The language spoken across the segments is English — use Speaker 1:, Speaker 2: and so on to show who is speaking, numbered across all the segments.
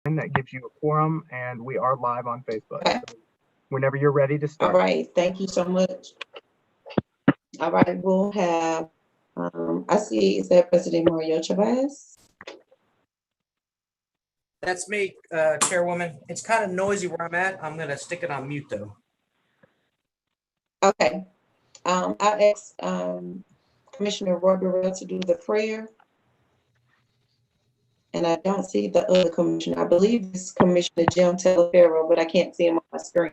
Speaker 1: that gives you a quorum, and we are live on Facebook.
Speaker 2: Okay.
Speaker 1: So whenever you're ready to
Speaker 2: All
Speaker 1: start.
Speaker 2: right, thank you so much. All right, we'll have, I see, is that President Mario Chavez?
Speaker 3: That's me, Chairwoman. It's kind of noisy where I'm at. I'm gonna stick it on mute though.
Speaker 2: Okay. I'll ask Commissioner Roy Burrell to do the prayer. And I don't see the other commissioner. I believe it's Commissioner Jim Telefero, but I can't see him on my screen.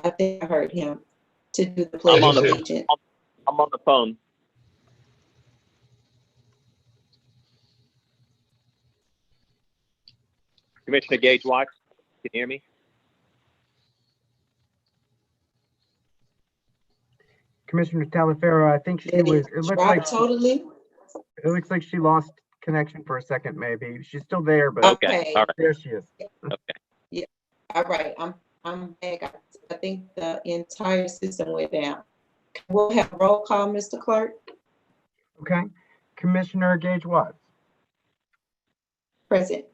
Speaker 2: I think I heard him to do the pledge of allegiance.
Speaker 4: I'm on the phone. Commissioner Gage Watts, can you hear me?
Speaker 1: Commissioner Talifero, I think she was, it looks like she lost connection for a second, maybe. She's still there, but
Speaker 2: Okay.
Speaker 4: All right.
Speaker 1: there she is.
Speaker 4: Okay.
Speaker 2: Yeah. All right. I'm back. I think the entire system went down. We'll have roll call, Mr. Clerk.
Speaker 1: Okay. Commissioner Gage Watts.
Speaker 2: Present.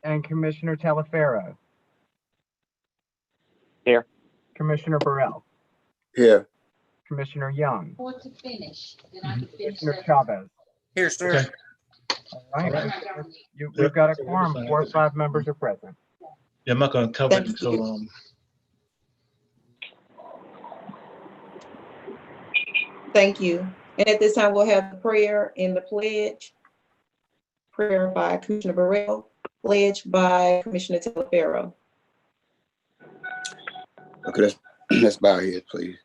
Speaker 1: And Commissioner Talifero.
Speaker 4: Here.
Speaker 1: Commissioner Burrell.
Speaker 5: Here.
Speaker 1: Commissioner Young.
Speaker 6: Or to finish, then I can finish.
Speaker 1: Commissioner Chavez.
Speaker 3: Here, sir.
Speaker 1: All right. We've got a quorum. 4 or 5 members are present.
Speaker 7: Yeah, I'm not gonna cover it
Speaker 2: Thank
Speaker 7: until
Speaker 2: you. Thank you. And at this time, we'll have the prayer and the pledge. Prayer by Commissioner Burrell, pledge by Commissioner Telefero.
Speaker 5: Okay, let's bow our heads, please.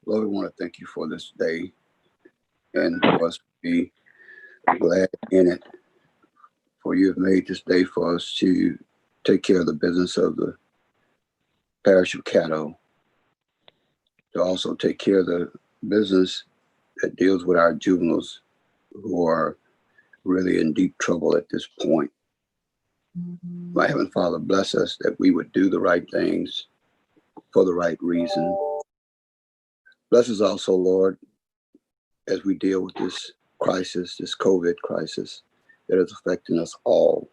Speaker 5: Lord, we want to thank you for this day and for us to be glad in it. For you have made this day for us to take care of the business of the parish of Caddo, to also take care of the business that deals with our juveniles who are really in deep trouble at this point. My Heavenly Father, bless us that we would do the right things for the right reason. Bless us also, Lord, as we deal with this crisis, this COVID crisis that is affecting us all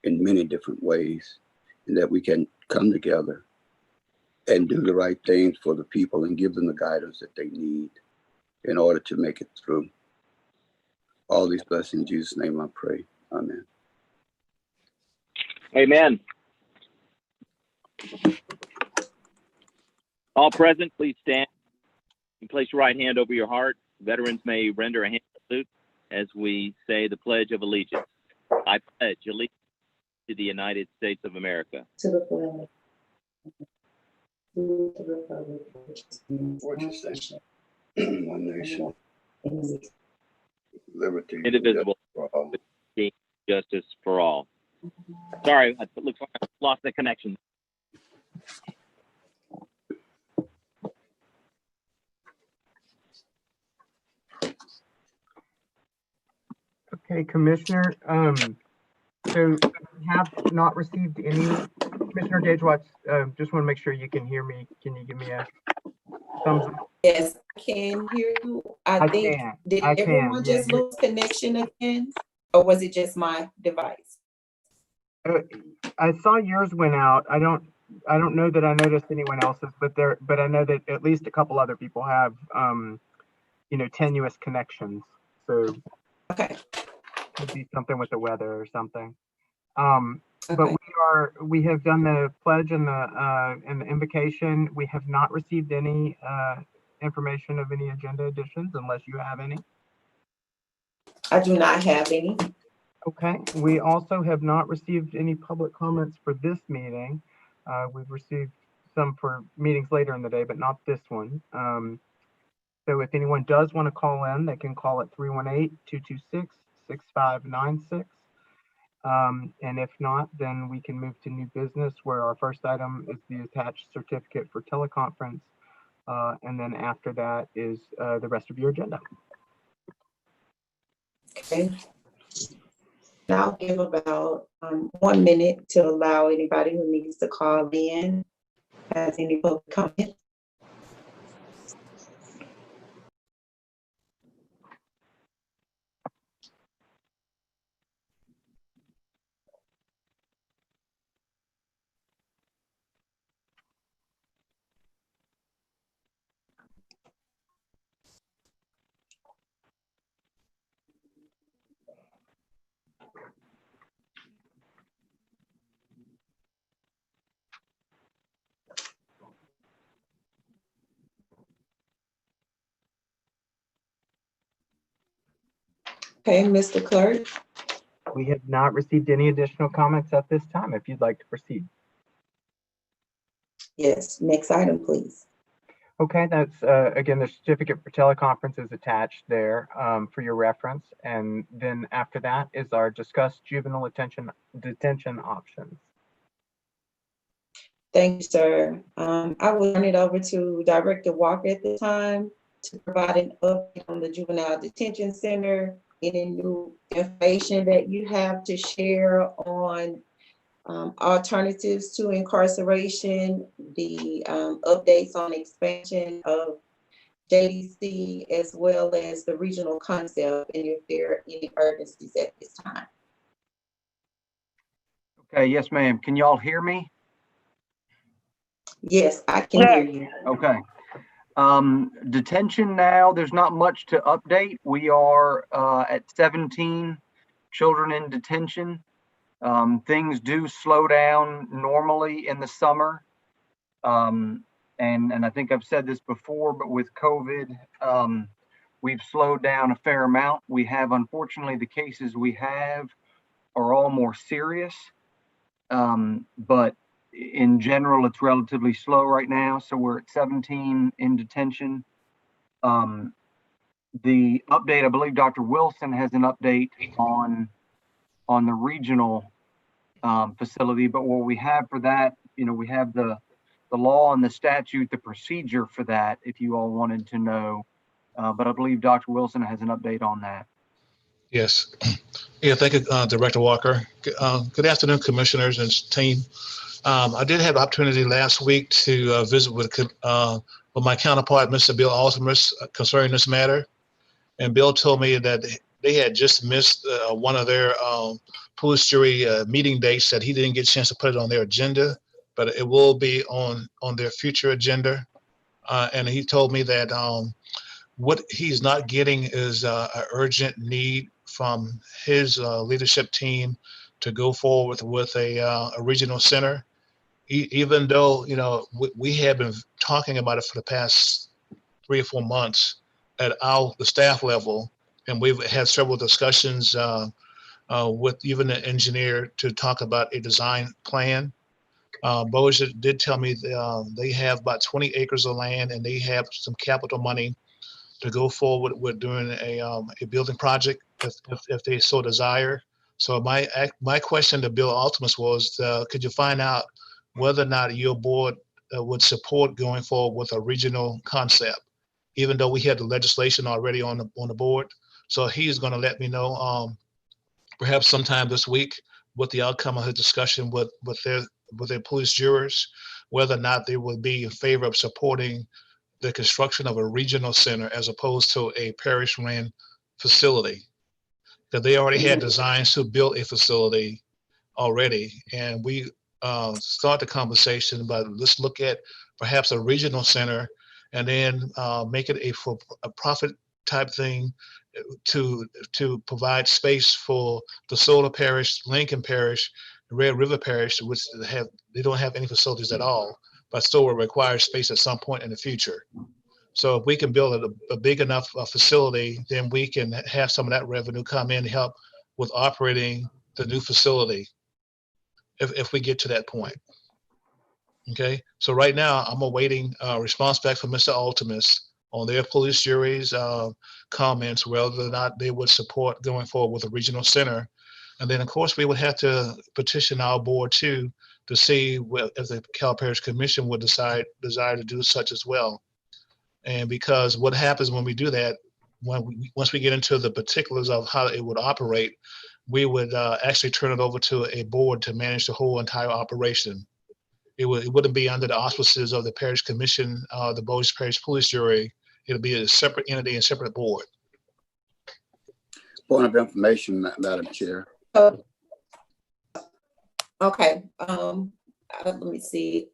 Speaker 5: in many different ways, and that we can come together and do the right things for the people and give them the guidance that they need in order to make it through. All these blessings in Jesus' name I pray. Amen.
Speaker 4: Amen. All present, please stand and place your right hand over your heart. Veterans may render a hand salute as we say the Pledge of Allegiance. I pledge allegiance to the United States of America.
Speaker 2: To the flag. To the republic.
Speaker 5: One nation, liberty,
Speaker 4: Indivisible,
Speaker 5: for all.
Speaker 4: with justice for all. Sorry, it looks like I lost the connection.
Speaker 1: Okay, Commissioner, so we have not received any, Commissioner Gage Watts, just want to make sure you can hear me. Can you give me a thumbs up?
Speaker 2: Yes, I can hear you. I think,
Speaker 1: can.
Speaker 2: did
Speaker 1: I can,
Speaker 2: everyone
Speaker 1: yeah,
Speaker 2: just lose connection again? Or was it just my device?
Speaker 1: I saw yours went out. I don't know that I noticed anyone else's, but I know that at least a couple other people have, tenuous connections. So
Speaker 2: Okay.
Speaker 1: could be something with the weather or something. But
Speaker 2: Okay.
Speaker 1: we have done the pledge and the invocation. We have not received any information of any agenda additions unless you have any.
Speaker 2: I do not have any.
Speaker 1: Okay. We also have not received any public comments for this meeting. We've received some for meetings later in the day, but not this one. So if anyone does want to call in, they can call at 318-226-6596. And if not, then we can move to new business, where our first item is the attached certificate for teleconference. And then after that is the rest of your agenda.
Speaker 2: Okay. Now I'll give about 1 minute to allow anybody who needs to call in. Has any public comment? Okay, Mr. Clerk?
Speaker 1: We have not received any additional comments at this time, if you'd like to proceed.
Speaker 2: Yes, next item, please.
Speaker 1: Okay, that's, again, the certificate for teleconference is attached there for your reference. And then after that is our discussed juvenile detention options.
Speaker 2: Thank you, sir. I will turn it over to Director Walker at this time to provide an update on the Juvenile Detention Center, any new information that you have to share on alternatives to incarceration, the updates on expansion of JDC, as well as the regional concept, and if there are any urgencies at this time.
Speaker 7: Okay, yes, ma'am. Can y'all hear me?
Speaker 2: Yes, I can hear you.
Speaker 7: Okay. Detention now, there's not much to update. We are at 17 children in detention. Things do slow down normally in the summer. And I think I've said this before, but with COVID, we've slowed down a fair amount. We have, unfortunately, the cases we have are all more serious. But in general, it's relatively slow right now. So we're at 17 in detention. The update, I believe Dr. Wilson has an update on the regional facility, but what we have for that, we have the law and the statute, the procedure for that, if you all wanted to know. But I believe Dr. Wilson has an update on that.
Speaker 8: Yes. Yeah, thank you, Director Walker. Good afternoon, commissioners and team. I did have the opportunity last week to visit with my counterpart, Mr. Bill Altemus, concerning this matter. And Bill told me that they had just missed one of their police jury meeting dates, that he didn't get a chance to put it on their agenda, but it will be on their future agenda. And he told me that what he's not getting is an urgent need from his leadership team to go forward with a regional center. Even though, we have been talking about it for the past 3 or 4 months at the staff level, and we've had several discussions with even the engineer to talk about a design plan. Boja did tell me they have about 20 acres of land, and they have some capital money to go forward with doing a building project if they so desire. So my question to Bill Altemus was, could you find out whether or not your board would support going forward with a regional concept, even though we had the legislation already on the board? So he's going to let me know perhaps sometime this week what the outcome of his discussion with their police jurors, whether or not they would be in favor of supporting the construction of a regional center as opposed to a parish ran facility. Because they already had designs to build a facility already. And we start the conversation about, let's look at perhaps a regional center and then make it a profit type thing to provide space for the Solar Parish, Lincoln Parish, Red River Parish, which they don't have any facilities at all, but still will require space at some point in the future. So if we can build a big enough facility, then we can have some of that revenue come in to help with operating the new facility if we get to that point. Okay, so right now I'm awaiting a response back from Mr. Altemus on their police jury's comments, whether or not they would support going forward with a regional center. And then of course we would have to petition our board too, to see if the Cal Parish Commission would desire to do such as well. And because what happens when we do that, once we get into the particulars of how it would operate, we would actually turn it over to a board to manage the whole entire operation. It wouldn't be under the auspices of the Parish Commission, the Bossier Parish Police Jury. It'll be a separate entity and separate board.
Speaker 5: Point of information, Madam Chair.
Speaker 2: Okay, let me see.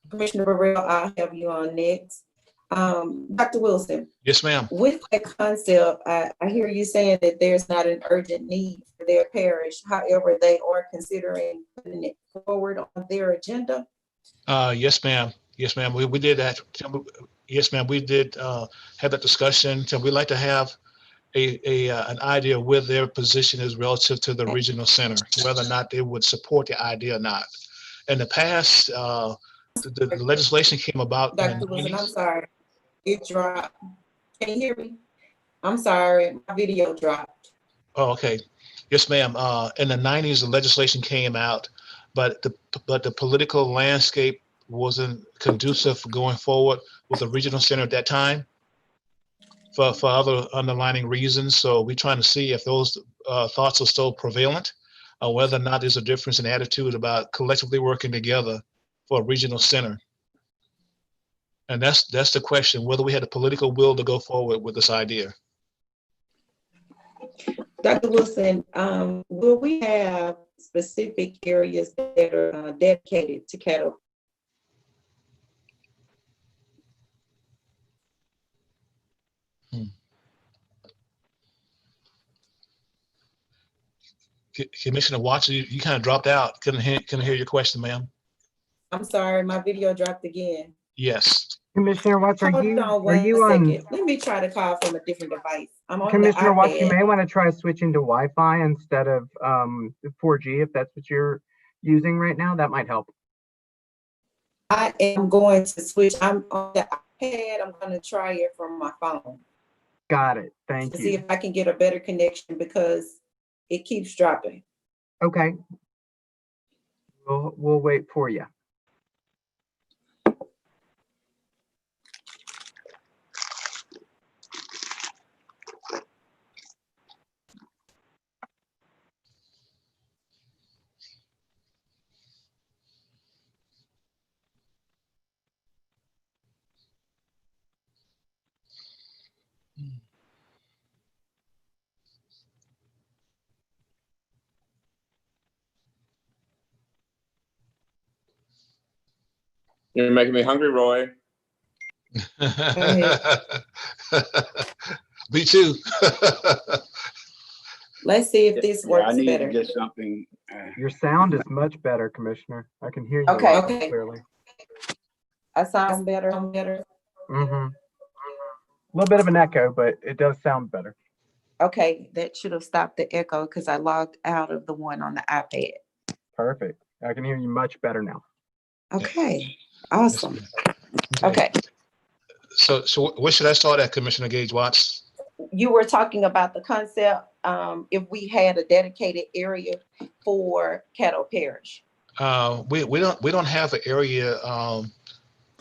Speaker 2: Commissioner Burrell, I'll have you on next. Dr. Wilson.
Speaker 8: Yes, ma'am.
Speaker 2: With that concept, I hear you saying that there's not an urgent need for their parish. However, they are considering putting it forward on their agenda.
Speaker 8: Yes, ma'am. Yes, ma'am. We did that. Yes, ma'am. We did have that discussion. So we'd like to have an idea where their position is relative to the regional center, whether or not they would support the idea or not. In the past, the legislation came about in
Speaker 2: Dr.
Speaker 8: the
Speaker 2: Wilson, I'm
Speaker 8: 90s.
Speaker 2: sorry. It dropped. Can you hear me? I'm sorry, my video dropped.
Speaker 8: Oh, okay. Yes, ma'am. In the 90s, the legislation came out, but the political landscape wasn't conducive for going forward with the regional center at that time for other underlining reasons. So we're trying to see if those thoughts are still prevalent, or whether or not there's a difference in attitude about collectively working together for a regional center. And that's the question, whether we had the political will to go forward with this idea.
Speaker 2: Dr. Wilson, will we have specific areas that are dedicated to Caddo?
Speaker 8: Commissioner Watson, you kind of dropped out. Couldn't hear your question, ma'am.
Speaker 2: I'm sorry, my video dropped again.
Speaker 8: Yes.
Speaker 1: Commissioner Watts, are
Speaker 2: Hold
Speaker 1: you
Speaker 2: on one
Speaker 1: on?
Speaker 2: second. Let me try to call from a different device. I'm on the
Speaker 1: Commissioner Watts, you
Speaker 2: iPad.
Speaker 1: may want to try switching to Wi-Fi instead of 4G if that's what you're using right now. That might help.
Speaker 2: I am going to switch. I'm on the iPad. I'm going to try it from my phone
Speaker 1: Got it. Thank
Speaker 2: to see
Speaker 1: you.
Speaker 2: if I can get a better connection because it keeps dropping.
Speaker 1: Okay. We'll wait for you.
Speaker 9: You're making me hungry, Roy.
Speaker 8: Me too.
Speaker 2: Let's see if this
Speaker 5: Yeah,
Speaker 2: works
Speaker 5: I need
Speaker 2: better.
Speaker 5: to get something.
Speaker 1: Your sound is much better, Commissioner. I can hear you
Speaker 2: Okay,
Speaker 1: a lot more
Speaker 2: okay.
Speaker 1: clearly.
Speaker 2: I sound better.
Speaker 1: Mm-hmm. A little bit of an echo, but it does sound better.
Speaker 2: Okay, that should have stopped the echo because I logged out of the one on the iPad.
Speaker 1: Perfect. I can hear you much better now.
Speaker 2: Okay, awesome.
Speaker 8: Yes,
Speaker 2: Okay,
Speaker 8: so where should I start at, Commissioner Gage Watts?
Speaker 2: you were talking about the concept, if we had a dedicated area for Caddo Parish.
Speaker 8: We don't have an area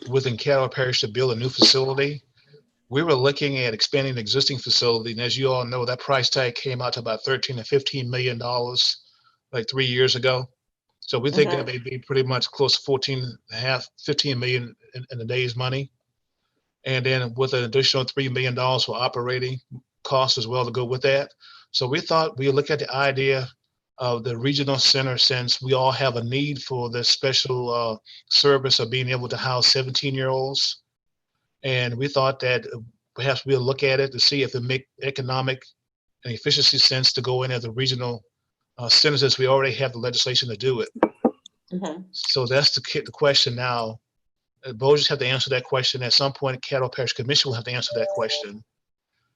Speaker 8: within Caddo Parish to build a new facility. We were looking at expanding the existing facility, and as you all know, that price tag came out to about $13 to $15 million like 3 years ago. So we think that may be pretty much close to 15 million in today's money. And then with an additional $3 million for operating costs as well to go with that. So we thought we look at the idea of the regional center, since we all have a need for this special service of being able to house 17-year-olds. And we thought that perhaps we'll look at it to see if it make economic and efficiency sense to go in as a regional centers, as we already have the legislation to do it. So that's the question now. Voters have to answer that question. At some point, Caddo Parish Commission will have to answer that question.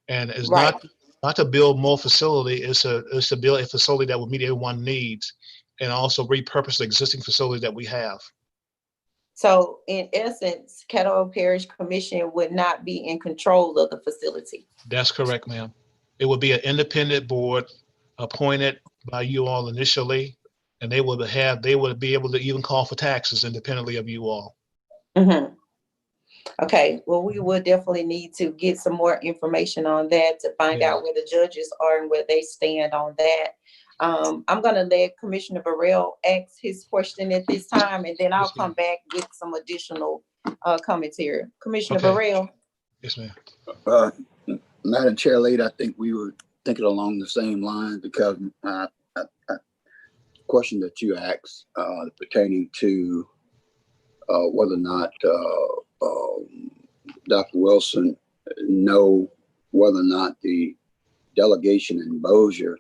Speaker 8: And it's
Speaker 2: Right.
Speaker 8: not to build more facility, it's to build a facility that will meet everyone's needs and also repurpose the existing facility that we have.
Speaker 2: So in essence, Caddo Parish Commission would not be in control of the facility.
Speaker 8: That's correct, ma'am. It would be an independent board appointed by you all initially, and they would be able to even call for taxes independently of you all.
Speaker 2: Okay, well, we would definitely need to get some more information on that to find out where the judges are and where they stand on that. I'm gonna let Commissioner Burrell ask his question at this time, and then I'll come back with some additional commentary. Commissioner Burrell.
Speaker 8: Yes, ma'am.
Speaker 5: Madam Chair Lady, I think we were thinking along the same lines, because question that you asked pertaining to whether or not Dr. Wilson know whether or not the delegation in Bossier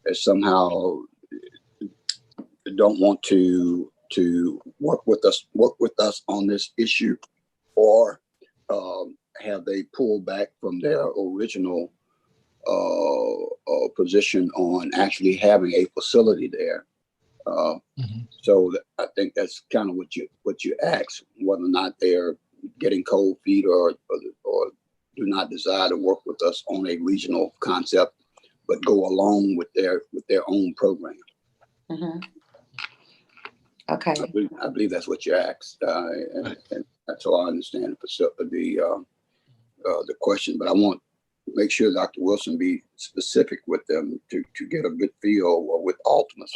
Speaker 5: is somehow don't want to work with us on this issue, or have they pulled back from their original position on actually having a facility there. So I think that's kind of what you asked, whether or not they're getting cold feet or do not desire to work with us on a regional concept, but go along with their own program.
Speaker 2: Okay.
Speaker 5: I believe that's what you asked, and that's how I understand the question. But I want to make sure Dr. Wilson be specific with them to get a good feel with Altimus,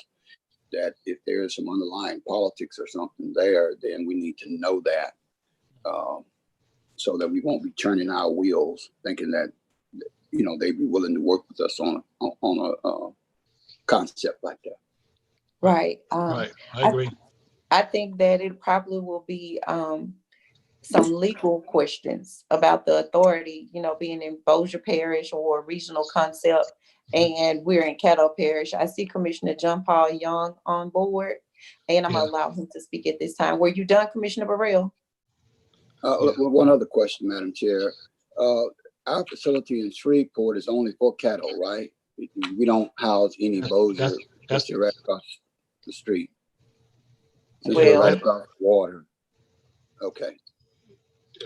Speaker 5: that if there is some underlying politics or something there, then we need to know that, so that we won't be turning our wheels thinking that, you know, they'd be willing to work with us on a concept like that.
Speaker 2: Right.
Speaker 8: Right, I agree.
Speaker 2: I think that it probably will be some legal questions about the authority, you know, being in Bossier Parish or regional concept, and we're in Caddo Parish. I see Commissioner John Paul Young on board, and I'm gonna allow him to speak at this time. Were you done, Commissioner Burrell?
Speaker 5: One other question, Madam Chair. Our facility in Shreveport is only for Caddo, right? We don't house any Bossier. That's right across the street.
Speaker 2: Well,
Speaker 5: right across the water. Okay.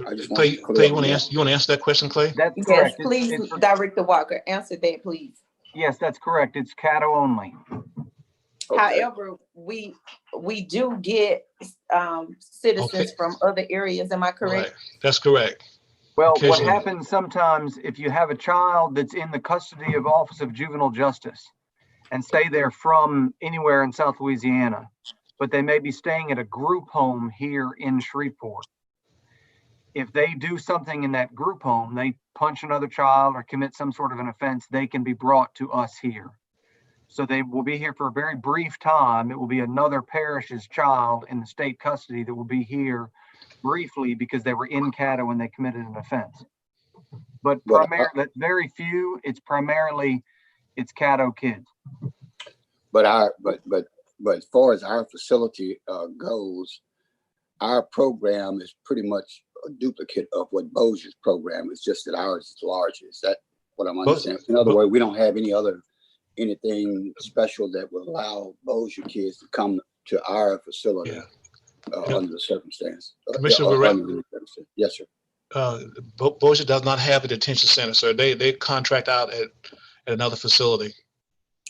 Speaker 5: I just
Speaker 8: Clay, you want to answer that question, Clay?
Speaker 7: That's
Speaker 2: yes,
Speaker 7: correct.
Speaker 2: please, Director Walker, answer that, please.
Speaker 7: Yes, that's correct. It's Caddo only.
Speaker 5: Okay.
Speaker 2: However, we do get citizens from other areas. Am I correct?
Speaker 8: Right. That's correct.
Speaker 7: Well, what
Speaker 8: Occasionally.
Speaker 7: happens sometimes if you have a child that's in the custody of Office of Juvenile Justice and stay there from anywhere in South Louisiana, but they may be staying at a group home here in Shreveport. If they do something in that group home, they punch another child or commit some sort of an offense, they can be brought to us here. So they will be here for a very brief time. It will be another parish's child in the state custody that will be here briefly because they were in Caddo when they committed an offense. But primarily, very few, it's Caddo kids.
Speaker 5: But as far as our facility goes, our program is pretty much a duplicate of what Bossier's program is, just that ours is larger. Is that what I'm understanding? In other words, we don't have anything special that will allow Bossier kids to come to our facility under the circumstance.
Speaker 8: Commissioner
Speaker 5: Yes, sir.
Speaker 8: Bossier does not have a detention center, so they contract out at another facility.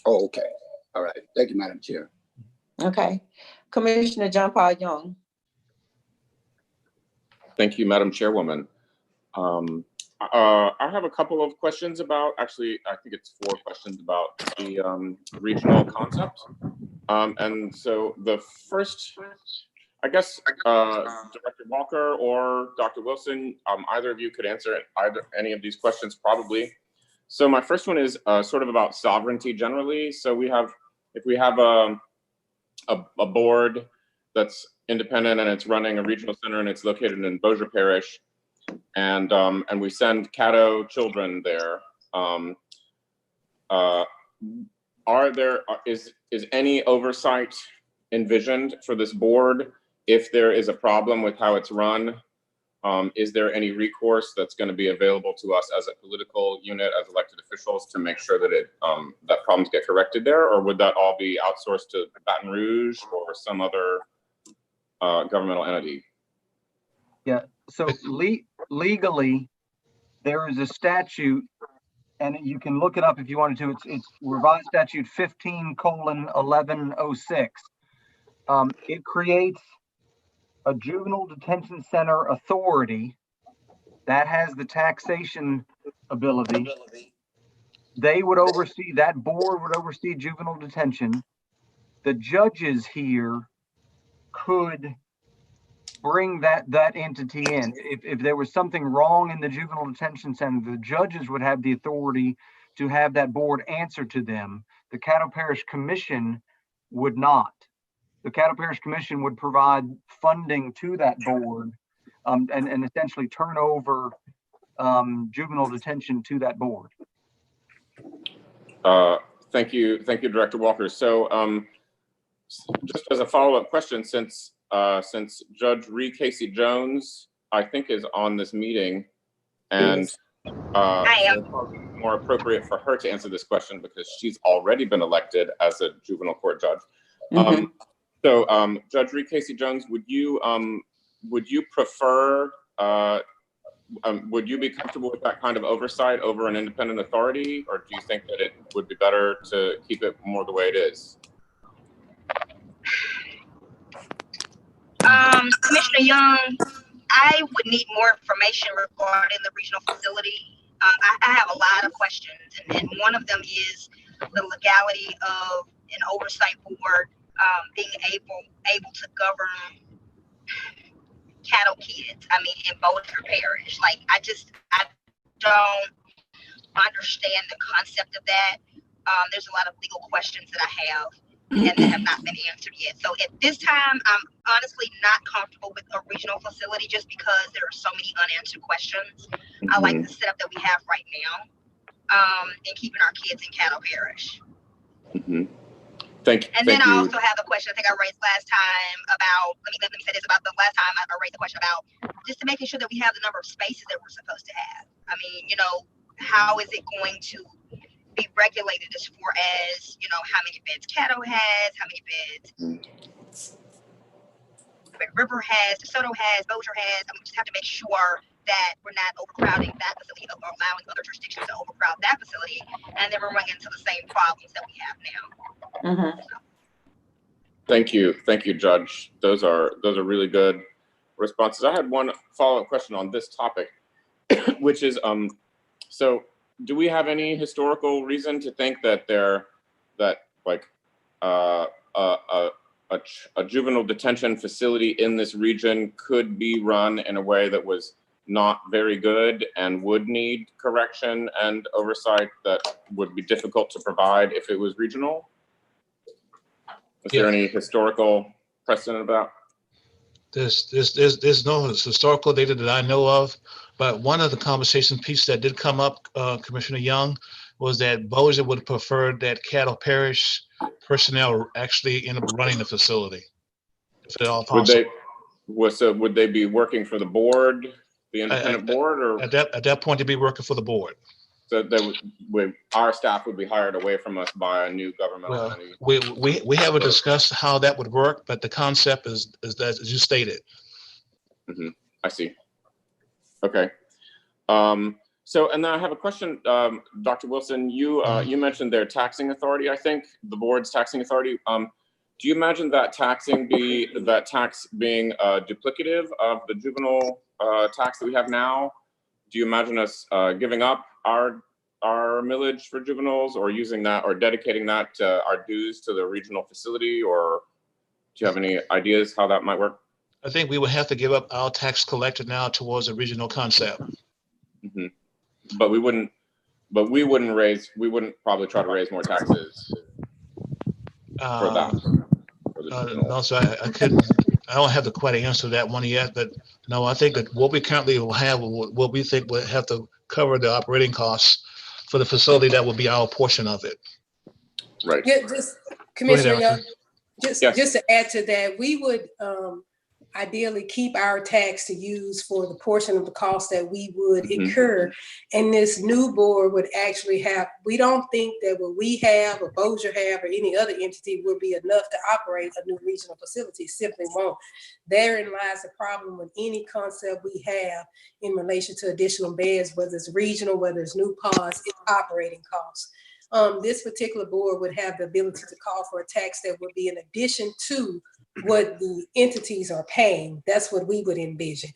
Speaker 5: Oh, okay. All right. Thank you, Madam Chair.
Speaker 2: Okay. Commissioner John Paul Young.
Speaker 9: Thank you, Madam Chairwoman. I have a couple of questions about, actually, I think it's 4 questions about the regional concept. And so the first, I guess, Director Walker or Dr. Wilson, either of you could answer any of these questions probably. So my first one is sort of about sovereignty generally. So if we have a board that's independent and it's running a regional center and it's located in Bossier Parish, and we send Caddo children there, is any oversight envisioned for this board if there is a problem with how it's run? Is there any recourse that's going to be available to us as a political unit, as elected officials, to make sure that that problems get corrected there, or would that all be outsourced to Baton Rouge or some other governmental entity?
Speaker 7: Yeah. So legally, there is a statute, and you can look it up if you wanted to. It's revised statute 15:1106. It creates a juvenile detention center authority that has the taxation ability. They would oversee, that board would oversee juvenile detention. The judges here could bring that entity in. If there was something wrong in the juvenile detention center, the judges would have the authority to have that board answer to them. The Caddo Parish Commission would not. The Caddo Parish Commission would provide funding to that board and essentially turn over juvenile detention to that board.
Speaker 9: Thank you, Director Walker. So just as a follow-up question, since Judge Ree Casey Jones, I think, is on this meeting, and more appropriate for her to answer this question because she's already been elected as a juvenile court judge. So, Judge Reed Casey Jones, would you prefer? Would you be comfortable with that kind of oversight over an independent authority, or do you think that it would be better to keep it more the way it is?
Speaker 10: Commissioner Young, I would need more information regarding the regional facility. I have a lot of questions, and one of them is the legality of an oversight board being able to govern cattle kids. I mean, in Boulder Parish, like I don't understand the concept of that. There's a lot of legal questions that I have and that have not been answered yet. So at this time, I'm honestly not comfortable with a regional facility just because there are so many unanswered questions. I like the setup that we have right now, and keeping our kids in Caddo Parish.
Speaker 9: Thank you.
Speaker 10: And then I also have a question I think I raised last time about, let me say this about the last time I raised the question about just to making sure that we have the number of spaces that we're supposed to have. I mean, how is it going to be regulated as far as, how many beds Caddo has, how many beds Red River has, DeSoto has, Bossier has. We just have to make sure that we're not overcrowding that facility or allowing other jurisdictions to overcrowd that facility, and then we're running into the same problems that we have now.
Speaker 9: Thank you, Judge. Those are really good responses. I had one follow-up question on this topic, which is, so do we have any historical reason to think that a juvenile detention facility in this region could be run in a way that was not very good and would need correction and oversight that would be difficult to provide if it was regional? Is there any historical precedent about?
Speaker 8: There's no historical data that I know of, but one of the conversation pieces that did come up, Commissioner Young, was that Bossier would prefer that Caddo Parish personnel actually end up running the facility, if at all possible.
Speaker 9: Would they be working for the board, the independent board, or
Speaker 8: at that point, they'd be working for the board?
Speaker 9: So our staff would be hired away from us by a new governmental entity.
Speaker 8: We haven't discussed how that would work, but the concept is that, as you stated.
Speaker 9: I see. Okay. So, and then I have a question, Dr. Wilson. You mentioned their taxing authority. I think the board's taxing authority. Do you imagine that tax being duplicative of the juvenile tax that we have now? Do you imagine us giving up our millage for juveniles, or using that, or dedicating that our dues to the regional facility, or do you have any ideas how that might work?
Speaker 8: I think we would have to give up our tax collected now towards a regional concept.
Speaker 9: But we wouldn't probably try to raise more taxes for that.
Speaker 8: No, so I don't have the quite answer to that one yet, but no, I think that what we currently will have, what we think will have to cover the operating costs for the facility, that will be our portion of it.
Speaker 9: Right.
Speaker 11: Yeah, just Commissioner Young, just to add to that, we would ideally keep our tax to use for the portion of the cost that we would incur. And this new board would actually have, we don't think that what we have or Bossier have or any other entity will be enough to operate a new regional facility. Simply won't. Therein lies the problem with any concept we have in relation to additional beds, whether it's regional, whether it's new pods, it's operating costs. This particular board would have the ability to call for a tax that would be in addition to what the entities are paying. That's what we would envision.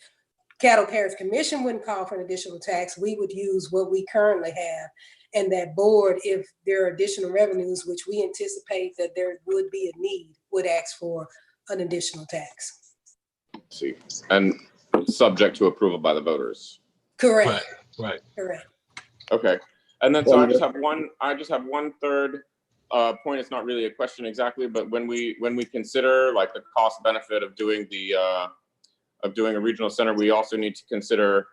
Speaker 11: Caddo Parish Commission wouldn't call for an additional tax. We would use what we currently have. And that board, if there are additional revenues, which we anticipate that there would be a need, would ask for an additional tax.
Speaker 9: See, and subject to approval by the voters.
Speaker 11: Correct.
Speaker 8: Right.
Speaker 11: Correct.
Speaker 9: Okay. And then, so I just have one third point. It's not really a question exactly, but when we consider like the cost benefit of doing a regional center, we also need to consider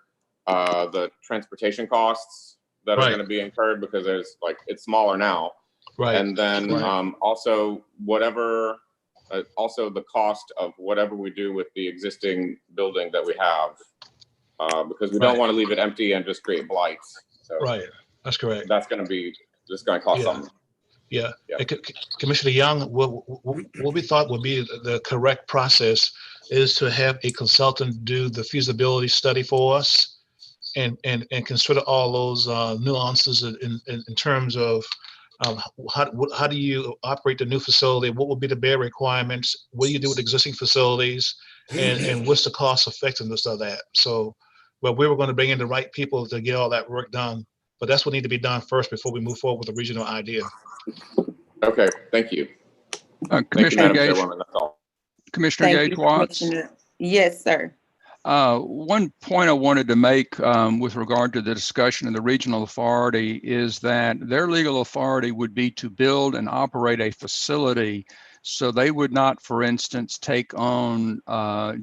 Speaker 9: the transportation costs that are going to be incurred, because there's it's smaller now. Right. And then also the cost of whatever we do with the existing building that we have, because we don't want to leave it empty and just create blights. So.
Speaker 8: Right. That's correct.
Speaker 9: That's going to cost
Speaker 8: Yeah.
Speaker 9: something.
Speaker 8: Yeah.
Speaker 9: Yeah.
Speaker 8: And Commissioner Young, what we thought would be the correct process is to have a consultant do the feasibility study for us and consider all those nuances in terms of how do you operate the new facility? What would be the bare requirements? What do you do with existing facilities? And what's the cost effectiveness of that? So, well, we were going to bring in the right people to get all that work done, but that's what needs to be done first before we move forward with the regional idea.
Speaker 9: Okay, thank you.
Speaker 12: Commissioner
Speaker 9: Madam
Speaker 12: Gage,
Speaker 9: Chairwoman, that's all.
Speaker 12: Commissioner
Speaker 2: Thank
Speaker 12: Gage
Speaker 2: you,
Speaker 12: Watts.
Speaker 2: Commissioner. Yes, sir.
Speaker 12: One point I wanted to make with regard to the discussion of the regional authority is that their legal authority would be to build and operate a facility. So they would not, for instance, take on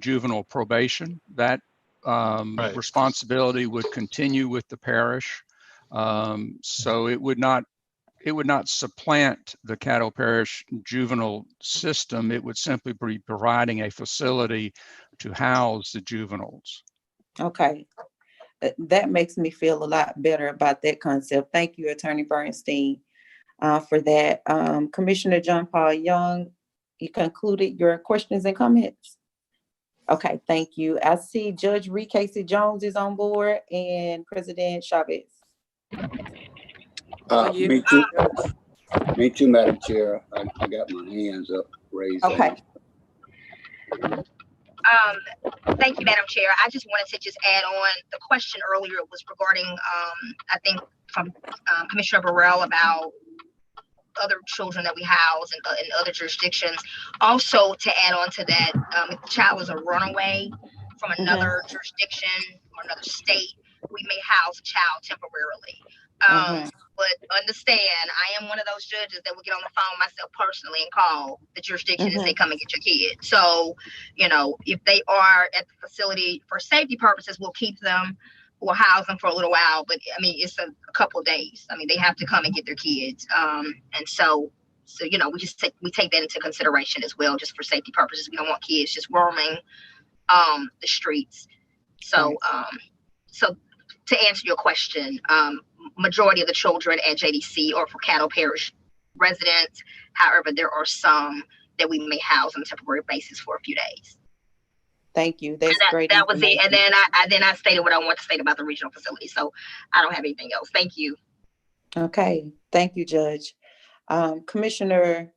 Speaker 12: juvenile probation. That
Speaker 8: Right.
Speaker 12: responsibility would continue with the parish. So it would not supplant the Caddo Parish juvenile system. It would simply be providing a facility to house the juveniles.
Speaker 2: Okay. That makes me feel a lot better about that concept. Thank you, Attorney Bernstein, for that. Commissioner John Paul Young, you concluded your questions and comments? Okay, thank you. I see Judge Ree Casey Jones is on board and President Chavez.
Speaker 5: Me too, Madam Chair. I got my hands up raised.
Speaker 2: Okay.
Speaker 10: Thank you, Madam Chair. I just wanted to just add on, the question earlier was regarding, I think from Commissioner Burrell about other children that we house in other jurisdictions. Also, to add on to that, if the child is a runaway from another jurisdiction or another state, we may house a child temporarily. But understand, I am one of those judges that will get on the phone myself personally and call the jurisdiction and say, come and get your kid. So, if they are at the facility for safety purposes, we'll keep them, we'll house them for a little while. But I mean, it's a couple of days. I mean, they have to come and get their kids. And so we take that into consideration as well, just for safety purposes. We don't want kids just roaming the streets. So, so to answer your question, majority of the children at JDC are for Caddo Parish residents. However, there are some that we may house on a temporary basis for a few days.
Speaker 2: Thank you. That's great.
Speaker 10: That was it. And then I stated what I want to state about the regional facility. So I don't have anything else. Thank you.
Speaker 2: Okay. Thank you, Judge. Commissioner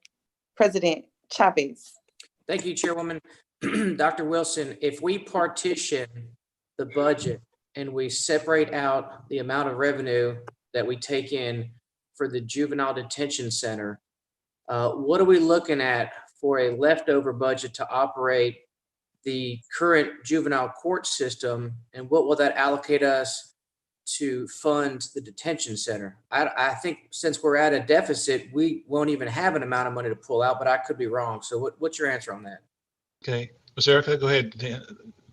Speaker 2: President Chavez.
Speaker 3: Thank you, Chairwoman. Dr. Wilson, if we partition the budget and we separate out the amount of revenue that we take in for the juvenile detention center, what are we looking at for a leftover budget to operate the current juvenile court system, and what will that allocate us to fund the detention center? I think since we're at a deficit, we won't even have an amount of money to pull out, but I could be wrong. So what's your answer on that?
Speaker 8: Okay, Ms. Erica, go ahead,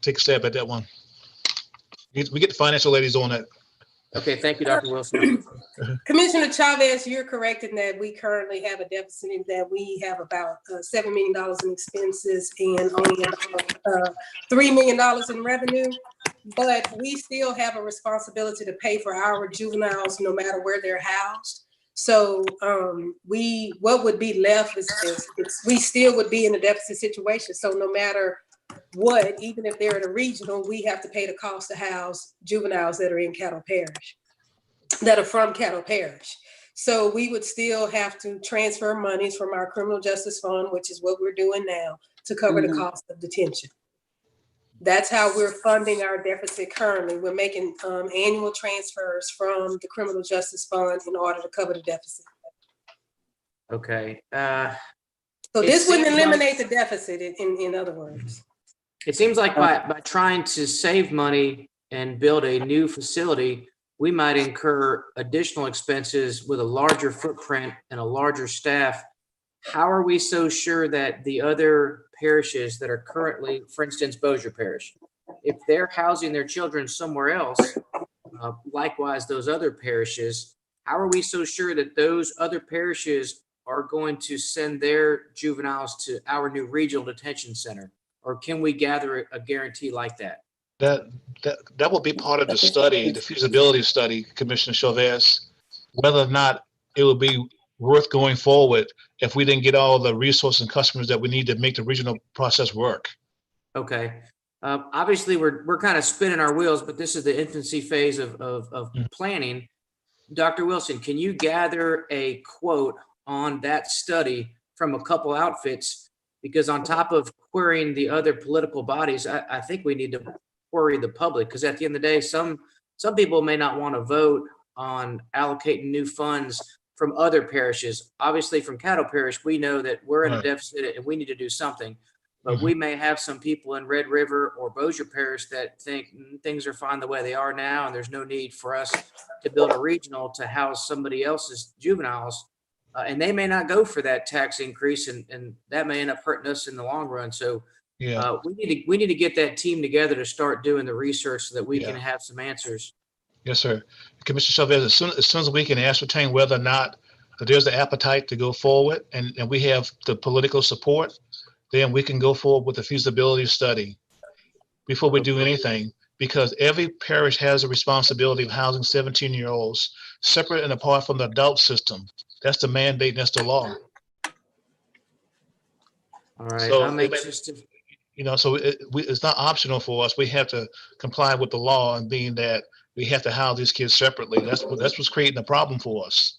Speaker 8: take a stab at that one. We get the financial ladies on that.
Speaker 3: Okay, thank you, Dr. Wilson.
Speaker 11: Commissioner Chavez, you're correct in that we currently have a deficit, in that we have about $7 million in expenses and only $3 million in revenue. But we still have a responsibility to pay for our juveniles no matter where they're housed. So what would be left is we still would be in a deficit situation. So no matter what, even if they're in a regional, we have to pay the cost to house juveniles that are in Caddo Parish, that are from Caddo Parish. So we would still have to transfer monies from our criminal justice fund, which is what we're doing now, to cover the cost of detention. That's how we're funding our deficit currently. We're making annual transfers from the criminal justice fund in order to cover the deficit.
Speaker 3: Okay.
Speaker 11: So this wouldn't eliminate the deficit, in other words.
Speaker 3: It seems like by trying to save money and build a new facility, we might incur additional expenses with a larger footprint and a larger staff. How are we so sure that the other parishes that are currently, for instance, Bossier Parish, if they're housing their children somewhere else, likewise those other parishes, how are we so sure that those other parishes are going to send their juveniles to our new regional detention center? Or can we gather a guarantee like that?
Speaker 8: That will be part of the study, the feasibility study, Commissioner Chavez. whether or not it would be worth going forward if we didn't get all the resources and customers that we need to make the regional process work.
Speaker 3: Okay. Obviously, we're kind of spinning our wheels, but this is the infancy phase of planning. Dr. Wilson, can you gather a quote on that study from a couple outfits? Because on top of querying the other political bodies, I think we need to query the public, because at the end of the day, some people may not want to vote on allocating new funds from other parishes. Obviously, from Caddo Parish, we know that we're in a deficit and we need to do something. But we may have some people in Red River or Bossier Parish that think things are fine the way they are now, and there's no need for us to build a regional to house somebody else's juveniles. And they may not go for that tax increase, and that may end up hurting us in the long run. So we need to get that team together to start doing the research so that we can have some answers.
Speaker 8: Yes, sir. Commissioner Chavez, as soon as we can ascertain whether or not there's the appetite to go forward and we have the political support, then we can go forward with the feasibility study before we do anything, because every parish has a responsibility of housing 17-year-olds separate and apart from the adult system. That's the mandate, and that's the law.
Speaker 3: All right.
Speaker 8: So,
Speaker 3: I'm anxious to...
Speaker 8: so it's not optional for us. We have to comply with the law, and being that we have to house these kids separately. That's what's creating a problem for us.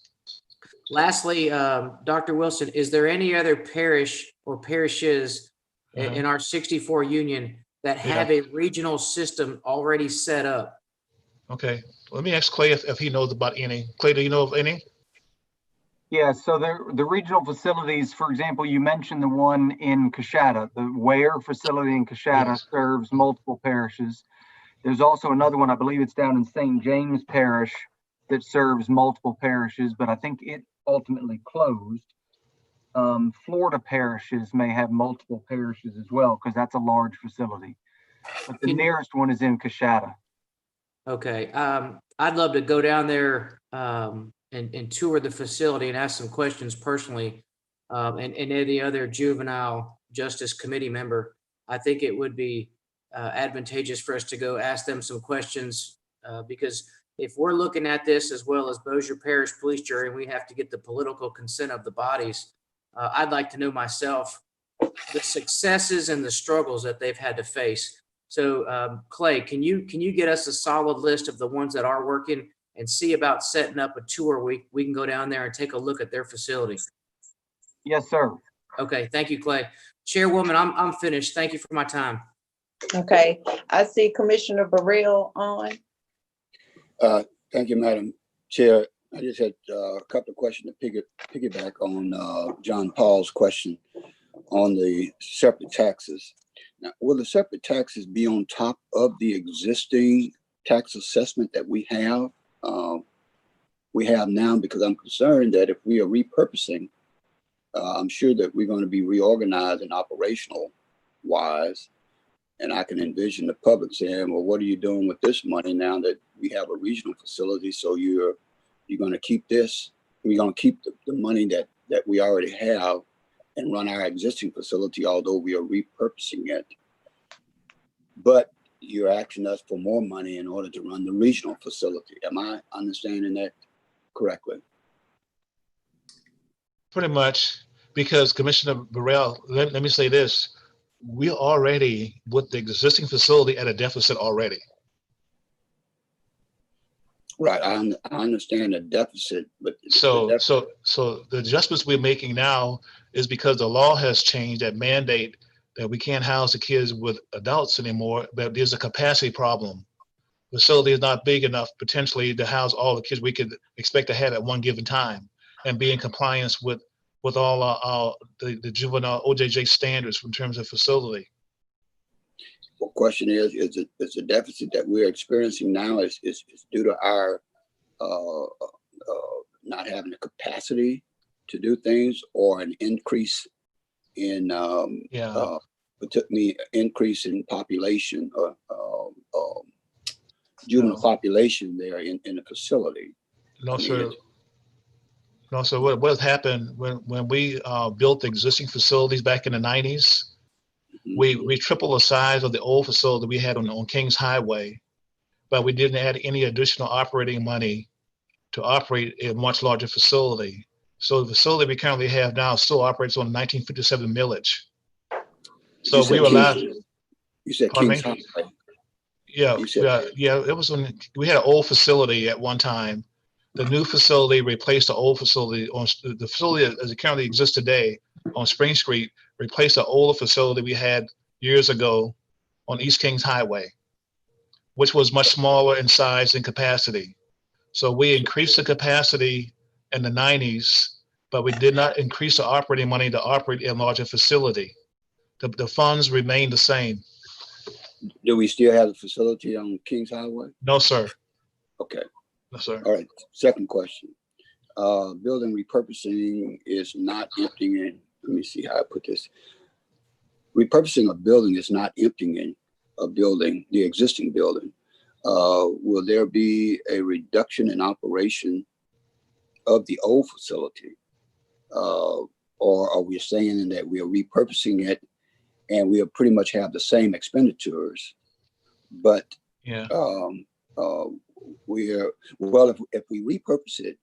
Speaker 3: Lastly, Dr. Wilson, is there any other parish or parishes in our 64 union that have a regional system already set up?
Speaker 8: Okay, let me ask Clay if he knows about any. Clay, do you know of any?
Speaker 7: Yeah, so the regional facilities, for example, you mentioned the one in Coshada, the Ware facility in Coshada serves multiple parishes. There's also another one, I believe it's down in St. James Parish, that serves multiple parishes, but I think it ultimately closed. Florida parishes may have multiple parishes as well, because that's a large facility. But the nearest one is in Coshada.
Speaker 3: Okay, I'd love to go down there and tour the facility and ask some questions personally, and any other juvenile justice committee member. I think it would be advantageous for us to go ask them some questions, because if we're looking at this as well as Bossier Parish Police Jury, and we have to get the political consent of the bodies, I'd like to know myself the successes and the struggles that they've had to face. So Clay, can you get us a solid list of the ones that are working, and see about setting up a tour? We can go down there and take a look at their facility.
Speaker 7: Yes, sir.
Speaker 3: Okay, thank you, Clay. Chairwoman, I'm finished. Thank you for my time.
Speaker 2: Okay, I see Commissioner Burrell on.
Speaker 5: Thank you, Madam Chair. I just had a couple of questions to piggyback on John Paul's question on the separate taxes. Now, will the separate taxes be on top of the existing tax assessment that we have now? Because I'm concerned that if we are repurposing, I'm sure that we're going to be reorganized and operational wise. And I can envision the public saying, well, what are you doing with this money now that we have a regional facility? So you're going to keep this, we're going to keep the money that we already have and run our existing facility, although we are repurposing it. But you're asking us for more money in order to run the regional facility. Am I understanding that correctly?
Speaker 8: Pretty much, because Commissioner Burrell, let me say this. We're already with the existing facility at a deficit already.
Speaker 5: Right, I understand the deficit, but
Speaker 8: so the adjustments we're making now is because the law has changed that mandate that we can't house the kids with adults anymore. But there's a capacity problem. The facility is not big enough potentially to house all the kids we could expect to have at one given time, and be in compliance with all the juvenile OJJ standards in terms of facility.
Speaker 5: The question is the deficit that we're experiencing now is due to our not having the capacity to do things, or an increase in increase in population juvenile population there in the facility?
Speaker 8: No, sir. No, so what has happened when we built the existing facilities back in the 90s, we tripled the size of the old facility we had on Kings Highway, but we didn't add any additional operating money to operate a much larger facility. So the facility we currently have now still operates on 1957 millage. So we were allowed.
Speaker 5: You said
Speaker 8: Pardon
Speaker 5: Kings
Speaker 8: me?
Speaker 5: Highway.
Speaker 8: Yeah,
Speaker 5: You said,
Speaker 8: yeah. It was when we had an old facility at one time. The new facility replaced the old facility. On the facility as it currently exists today on Spring Street replaced the older facility we had years ago on East Kings Highway, which was much smaller in size and capacity. So we increased the capacity in the 90s, but we did not increase the operating money to operate a larger facility. The funds remain the same.
Speaker 5: do we still have a facility on Kings Highway?
Speaker 8: No, sir.
Speaker 5: Okay.
Speaker 8: No, sir.
Speaker 5: All right. Second question. Building repurposing is not emptying. Let me see how I put this. Repurposing a building is not emptying a building, the existing building. Will there be a reduction in operation of the old facility? Or are we saying that we are repurposing it and we'll pretty much have the same expenditures, but
Speaker 8: Yeah.
Speaker 5: If we repurpose it,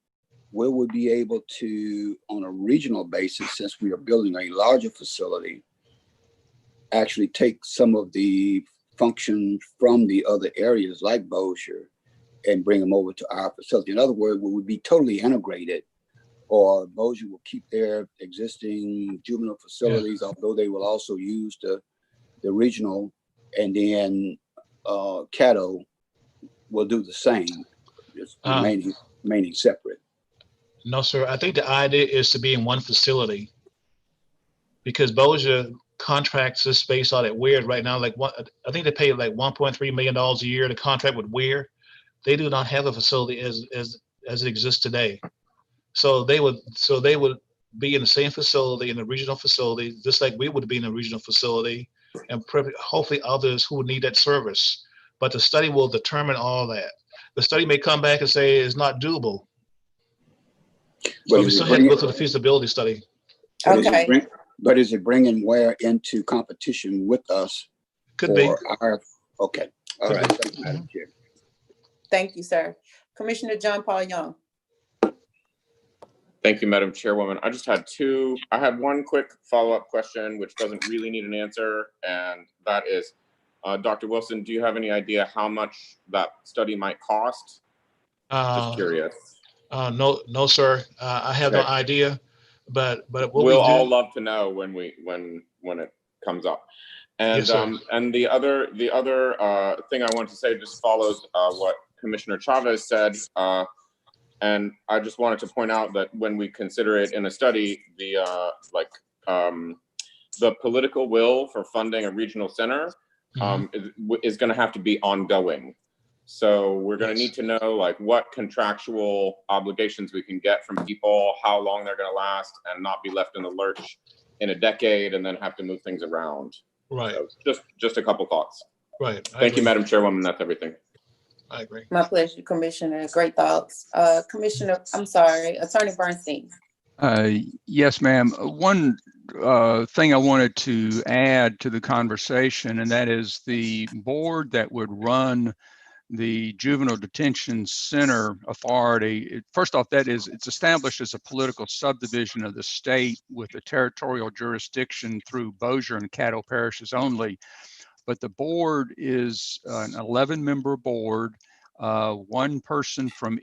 Speaker 5: will we be able to, on a regional basis, since we are building a larger facility, actually take some of the functions from the other areas like Bossier and bring them over to our facility? In other words, will we be totally integrated, or Bossier will keep their existing juvenile facilities, although they will also use the regional, and then Caddo will do the same, just remaining separate?
Speaker 8: No, sir. I think the idea is to be in one facility because Bossier contracts this space out at Weir right now. I think they pay like $1.3 million a year to contract with Weir. They do not have a facility as it exists today. So they would be in the same facility, in the regional facility, just like we would be in a regional facility, and hopefully others who would need that service. But the study will determine all that. The study may come back and say it's not doable. So we still have to go through the feasibility study.
Speaker 2: Okay.
Speaker 5: But is it bringing Ware into competition with us?
Speaker 8: Could be.
Speaker 5: Okay. All right. Thank you, Madam Chair.
Speaker 2: Thank you, sir. Commissioner John Paul Young.
Speaker 9: Thank you, Madam Chairwoman. I just had I had one quick follow-up question, which doesn't really need an answer, and that is, Dr. Wilson, do you have any idea how much that study might cost? Just curious.
Speaker 8: No, sir. I have no idea, but
Speaker 9: we'll all love to know when it comes up. And
Speaker 8: yes,
Speaker 9: and the other thing I want to say just follows what Commissioner Chavez said. And I just wanted to point out that when we consider it in a study, the political will for funding a regional center is going to have to be ongoing. So we're going to need to know what contractual obligations we can get from people, how long they're going to last, and not be left in the lurch in a decade and then have to move things around.
Speaker 8: Right.
Speaker 9: So just a couple thoughts.
Speaker 8: Right.
Speaker 9: Thank you, Madam Chairwoman. That's everything.
Speaker 8: I agree.
Speaker 2: My pleasure, Commissioner. Great thoughts. Attorney Bernstein.
Speaker 12: Yes, ma'am. One thing I wanted to add to the conversation, and that is the board that would run the Juvenile Detention Center Authority. First off, it's established as a political subdivision of the state with a territorial jurisdiction through Bossier and Caddo parishes only. But the board is an 11-member board, one person appointed from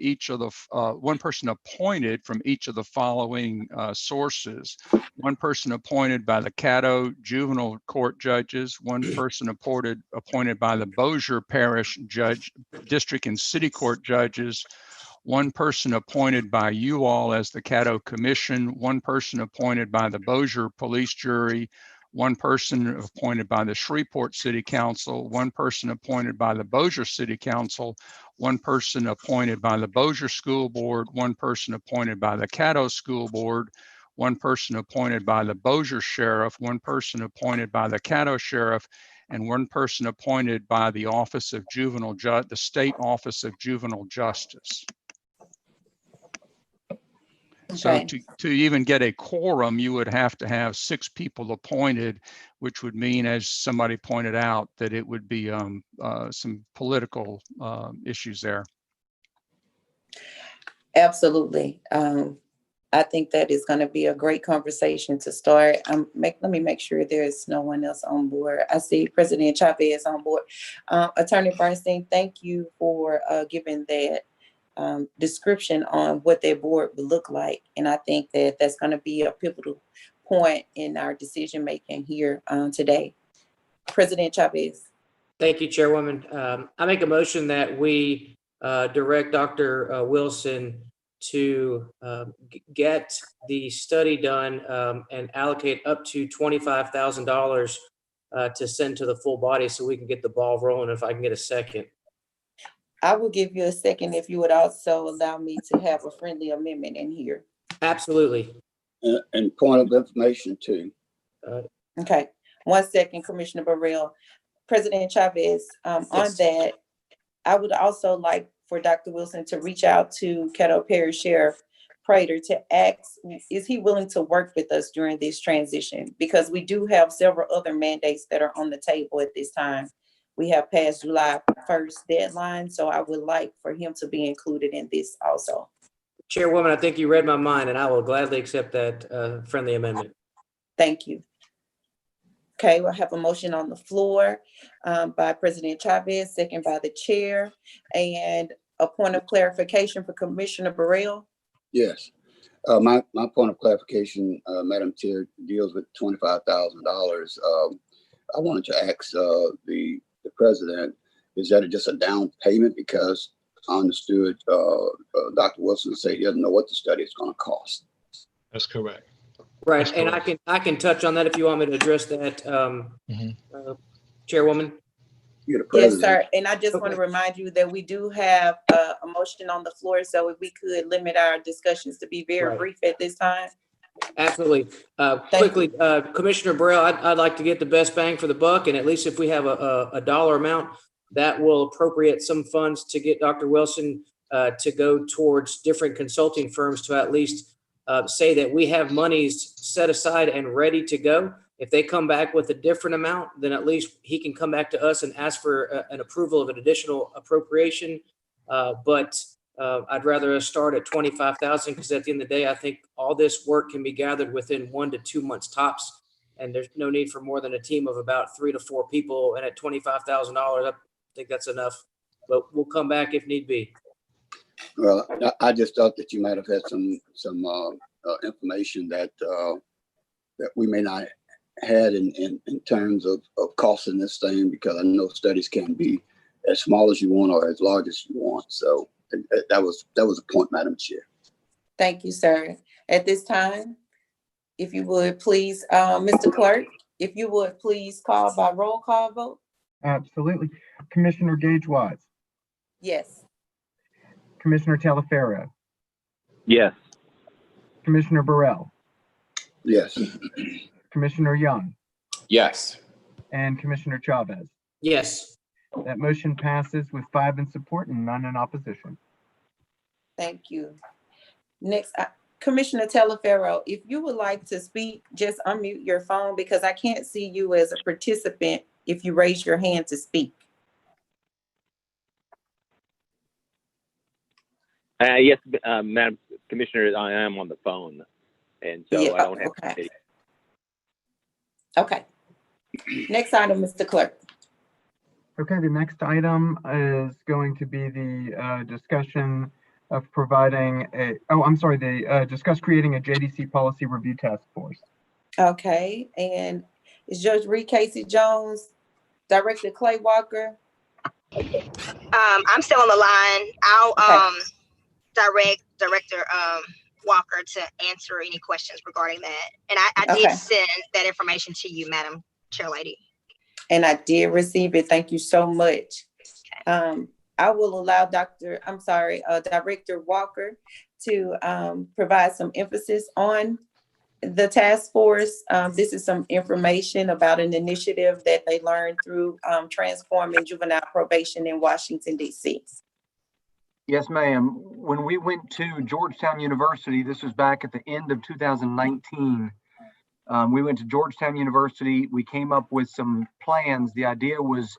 Speaker 12: each of the following sources. One person appointed by the Caddo juvenile court judges, one person appointed by the Bossier Parish judge, district and city court judges, one person appointed by you all as the Caddo Commission, one person appointed by the Bossier Police Jury, one person appointed by the Shreveport City Council, one person appointed by the Bossier City Council, one person appointed by the Bossier School Board, one person appointed by the Caddo School Board, one person appointed by the Bossier Sheriff, one person appointed by the Caddo Sheriff, and one person appointed by the Office of the State Office of Juvenile Justice.
Speaker 2: Okay.
Speaker 12: So to even get a quorum, you would have to have 6 people appointed, which would mean, as somebody pointed out, that it would be some political issues there.
Speaker 2: Absolutely. I think that is going to be a great conversation to start. Let me make sure there's no one else on board. I see President Chavez on board. Attorney Bernstein, thank you for giving that description on what their board would look like. And I think that that's going to be a pivotal point in our decision making here today. President Chavez.
Speaker 3: Thank you, Chairwoman. I make a motion that we direct Dr. Wilson to get the study done and allocate up to $25,000 to send to the full body so we can get the ball rolling. If I can get a second.
Speaker 2: I will give you a second if you would also allow me to have a friendly amendment in here.
Speaker 3: Absolutely.
Speaker 5: And point of information too.
Speaker 2: Okay, 1 second, Commissioner Burrell. President Chavez, on that, I would also like for Dr. Wilson to reach out to Caddo Parish Sheriff Prater to ask, is he willing to work with us during this transition? Because we do have several other mandates that are on the table at this time. We have passed July 1st deadline, so I would like for him to be included in this also.
Speaker 3: Chairwoman, I think you read my mind, and I will gladly accept that friendly amendment.
Speaker 2: Thank you. Okay, we'll have a motion on the floor by President Chavez, second by the chair, and a point of clarification for Commissioner Burrell.
Speaker 5: Yes. My point of clarification, Madam Chair, deals with $25,000. I wanted to ask the president, is that just a down payment? Because I understood Dr. Wilson say he doesn't know what the study is going to cost.
Speaker 8: That's correct.
Speaker 3: Right,
Speaker 8: That's
Speaker 3: and
Speaker 8: correct.
Speaker 3: I can touch on that if you want me to address that, Chairwoman.
Speaker 5: You're the
Speaker 2: Yes,
Speaker 5: president.
Speaker 2: sir. And I just want to remind you that we do have a motion on the floor, so if we could limit our discussions to be very brief at this time.
Speaker 3: Absolutely. Quickly, Commissioner Burrell, I'd like to get the best bang for the buck, and at least if we have a dollar amount, that will appropriate some funds to get Dr. Wilson to go towards different consulting firms to at least say that we have monies set aside and ready to go. If they come back with a different amount, then at least he can come back to us and ask for an approval of an additional appropriation. But I'd rather us start at 25,000 because at the end of the day, I think all this work can be gathered within 1 to 2 months tops. And there's no need for more than a team of about 3 to 4 people. And at $25,000, I think that's enough. But we'll come back if need be.
Speaker 5: Well, I just thought that you might have had some information that we may not had in terms of costing this thing, because I know studies can be as small as you want or as large as you want. So that was a point, Madam Chair.
Speaker 2: Thank you, sir. At this time, if you would please, Mr. Clerk, if you would please call by roll call vote.
Speaker 1: Absolutely. Commissioner Gage Watts.
Speaker 2: Yes.
Speaker 1: Commissioner Talaferro.
Speaker 4: Yes.
Speaker 1: Commissioner Burrell.
Speaker 5: Yes.
Speaker 1: Commissioner Young.
Speaker 9: Yes.
Speaker 1: And Commissioner Chavez.
Speaker 3: Yes.
Speaker 1: That motion passes with 5 in support and none in opposition.
Speaker 2: Thank you. Next, Commissioner Talaferro, if you would like to speak, just unmute your phone because I can't see you as a participant if you raise your hand to speak.
Speaker 4: Yes, Madam Commissioner, I am on the phone, and so
Speaker 2: Yeah,
Speaker 4: I don't have.
Speaker 2: okay. Okay. Next item, Mr. Clerk.
Speaker 1: Okay, the next item is going to be the discussion of providing discuss creating a JDC policy review task force.
Speaker 2: Okay, and is Judge Reed Casey Jones, Director Clay Walker?
Speaker 10: I'm still on the line. I'll direct Director Walker to answer any questions regarding that. And I did send that information to you, Madam Chair Lady.
Speaker 2: And I did receive it. Thank you so much. I will allow Director Walker to provide some emphasis on the task force. This is some information about an initiative that they learned through transforming juvenile probation in Washington, D.C.
Speaker 7: Yes, ma'am. When we went to Georgetown University, this was back at the end of 2019. We went to Georgetown University. We came up with some plans. The idea was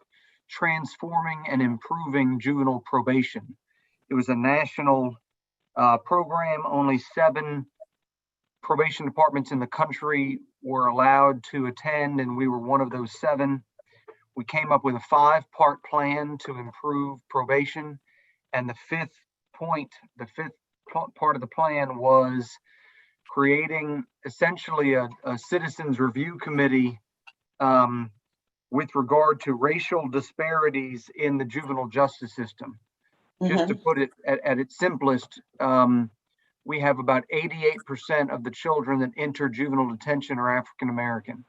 Speaker 7: transforming and improving juvenile probation. It was a national program, only 7 probation departments in the country were allowed to attend, and we were one of those 7. We came up with a 5-part plan to improve probation, and the fifth part of the plan was creating essentially a citizens review committee with regard to racial disparities in the juvenile justice system. Just to put it at its simplest, we have about 88% of the children that enter juvenile detention are African American.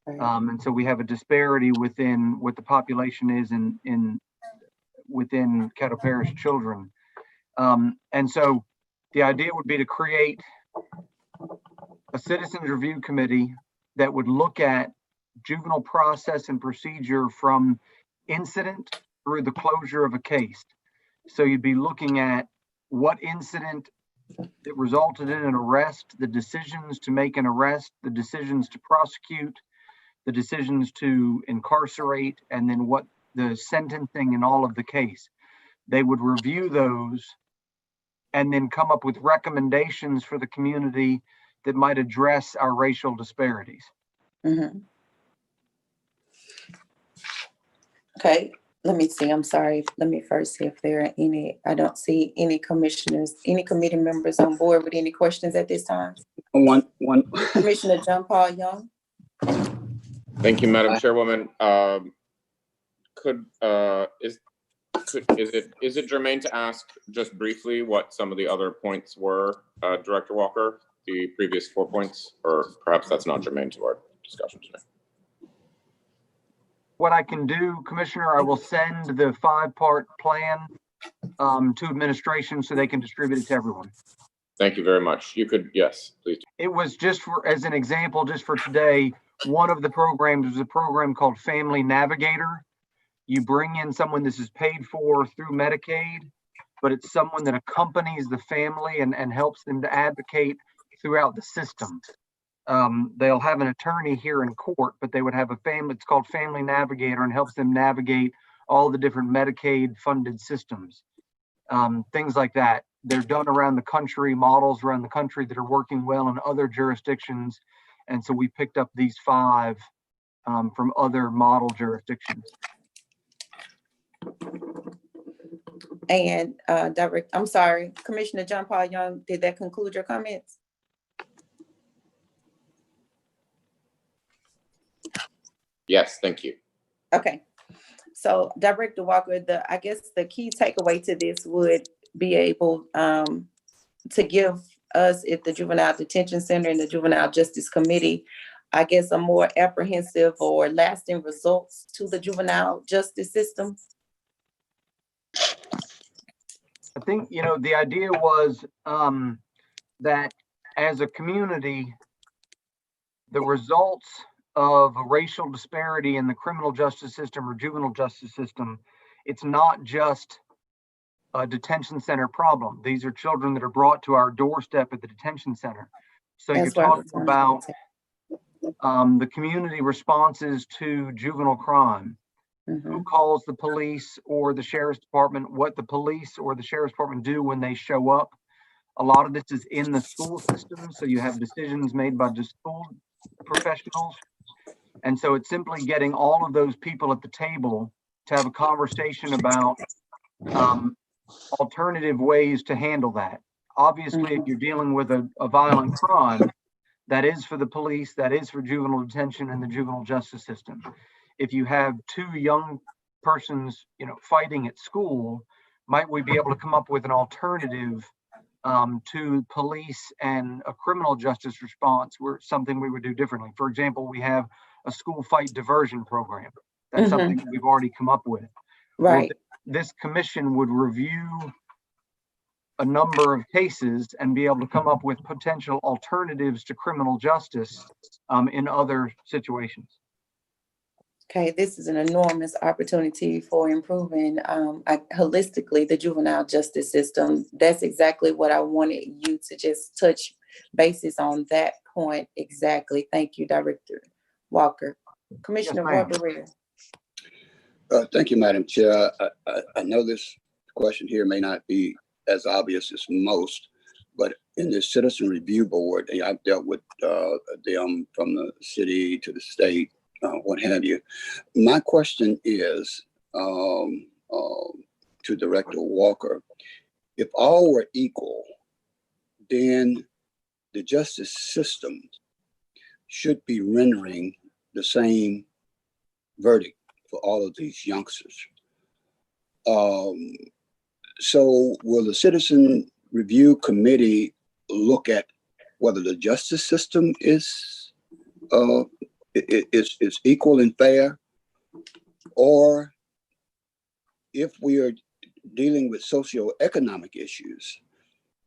Speaker 7: And so we have a disparity within what the population is within Caddo Parish children. And so the idea would be to create a citizens review committee that would look at juvenile process and procedure from incident through the closure of a case. So you'd be looking at what incident that resulted in an arrest, the decisions to make an arrest, the decisions to prosecute, the decisions to incarcerate, and then what the sentencing and all of the case. They would review those and then come up with recommendations for the community that might address our racial disparities.
Speaker 13: Okay, let me see. I'm sorry. Let me first see if there are any. I don't see any commissioners, any committee members on board with any questions at this time.
Speaker 5: One.
Speaker 13: Commissioner John Paul Young.
Speaker 9: Thank you, Madam Chairwoman. Is it germane to ask just briefly what some of the other points were, Director Walker, the previous 4 points, or perhaps that's not germane to our discussion today?
Speaker 7: What I can do, Commissioner, I will send the 5-part plan to administration so they can distribute it to everyone.
Speaker 9: Thank you very much. You could, yes, please.
Speaker 7: It was just for, as an example, just for today, one of the programs was a program called Family Navigator. You bring in someone, this is paid for through Medicaid, but it's someone that accompanies the family and helps them to advocate throughout the system. They'll have an attorney here in court, but they would have a family, it's called Family Navigator, and helps them navigate all the different Medicaid funded systems. Things like that. They're done around the country, models around the country that are working well in other jurisdictions. And so we picked up these 5 from other model jurisdictions.
Speaker 13: And I'm sorry, Commissioner John Paul Young, did that conclude your comments?
Speaker 9: Yes, thank you.
Speaker 13: Okay, so Director Walker, I guess the key takeaway to this would be able to give us, if the Juvenile Detention Center and the Juvenile Justice Committee, I guess, a more apprehensive or lasting results to the juvenile justice system.
Speaker 7: I think, the idea was that as a community, the results of a racial disparity in the criminal justice system or juvenile justice system, it's not just a detention center problem. These are children that are brought to our doorstep at the detention center. So you're talking about the community responses to juvenile crime. Who calls the police or the sheriff's department, what the police or the sheriff's department do when they show up. A lot of this is in the school system, so you have decisions made by just school professionals. And so it's simply getting all of those people at the table to have a conversation about alternative ways to handle that. Obviously, if you're dealing with a violent crime, that is for the police, that is for juvenile detention and the juvenile justice system. If you have 2 young persons, fighting at school, might we be able to come up with an alternative to police and a criminal justice response, where something we would do differently? For example, we have a school fight diversion program. That's something that we've already come up with.
Speaker 13: Right.
Speaker 7: Well, this commission would review a number of cases and be able to come up with potential alternatives to criminal justice in other situations.
Speaker 13: Okay, this is an enormous opportunity for improving holistically the juvenile justice system. That's exactly what I wanted you to just touch bases on that point. Exactly. Thank you, Director Walker. Commissioner Barber.
Speaker 5: Thank you, Madam Chair. I know this question here may not be as obvious as most, but in the Citizen Review Board, I've dealt with them from the city to the state, what have you. My question is to Director Walker, if all were equal, then the justice system should be rendering the same verdict for all of these youngsters. So will the Citizen Review Committee look at whether the justice system is equal and fair, or if we are dealing with socioeconomic issues,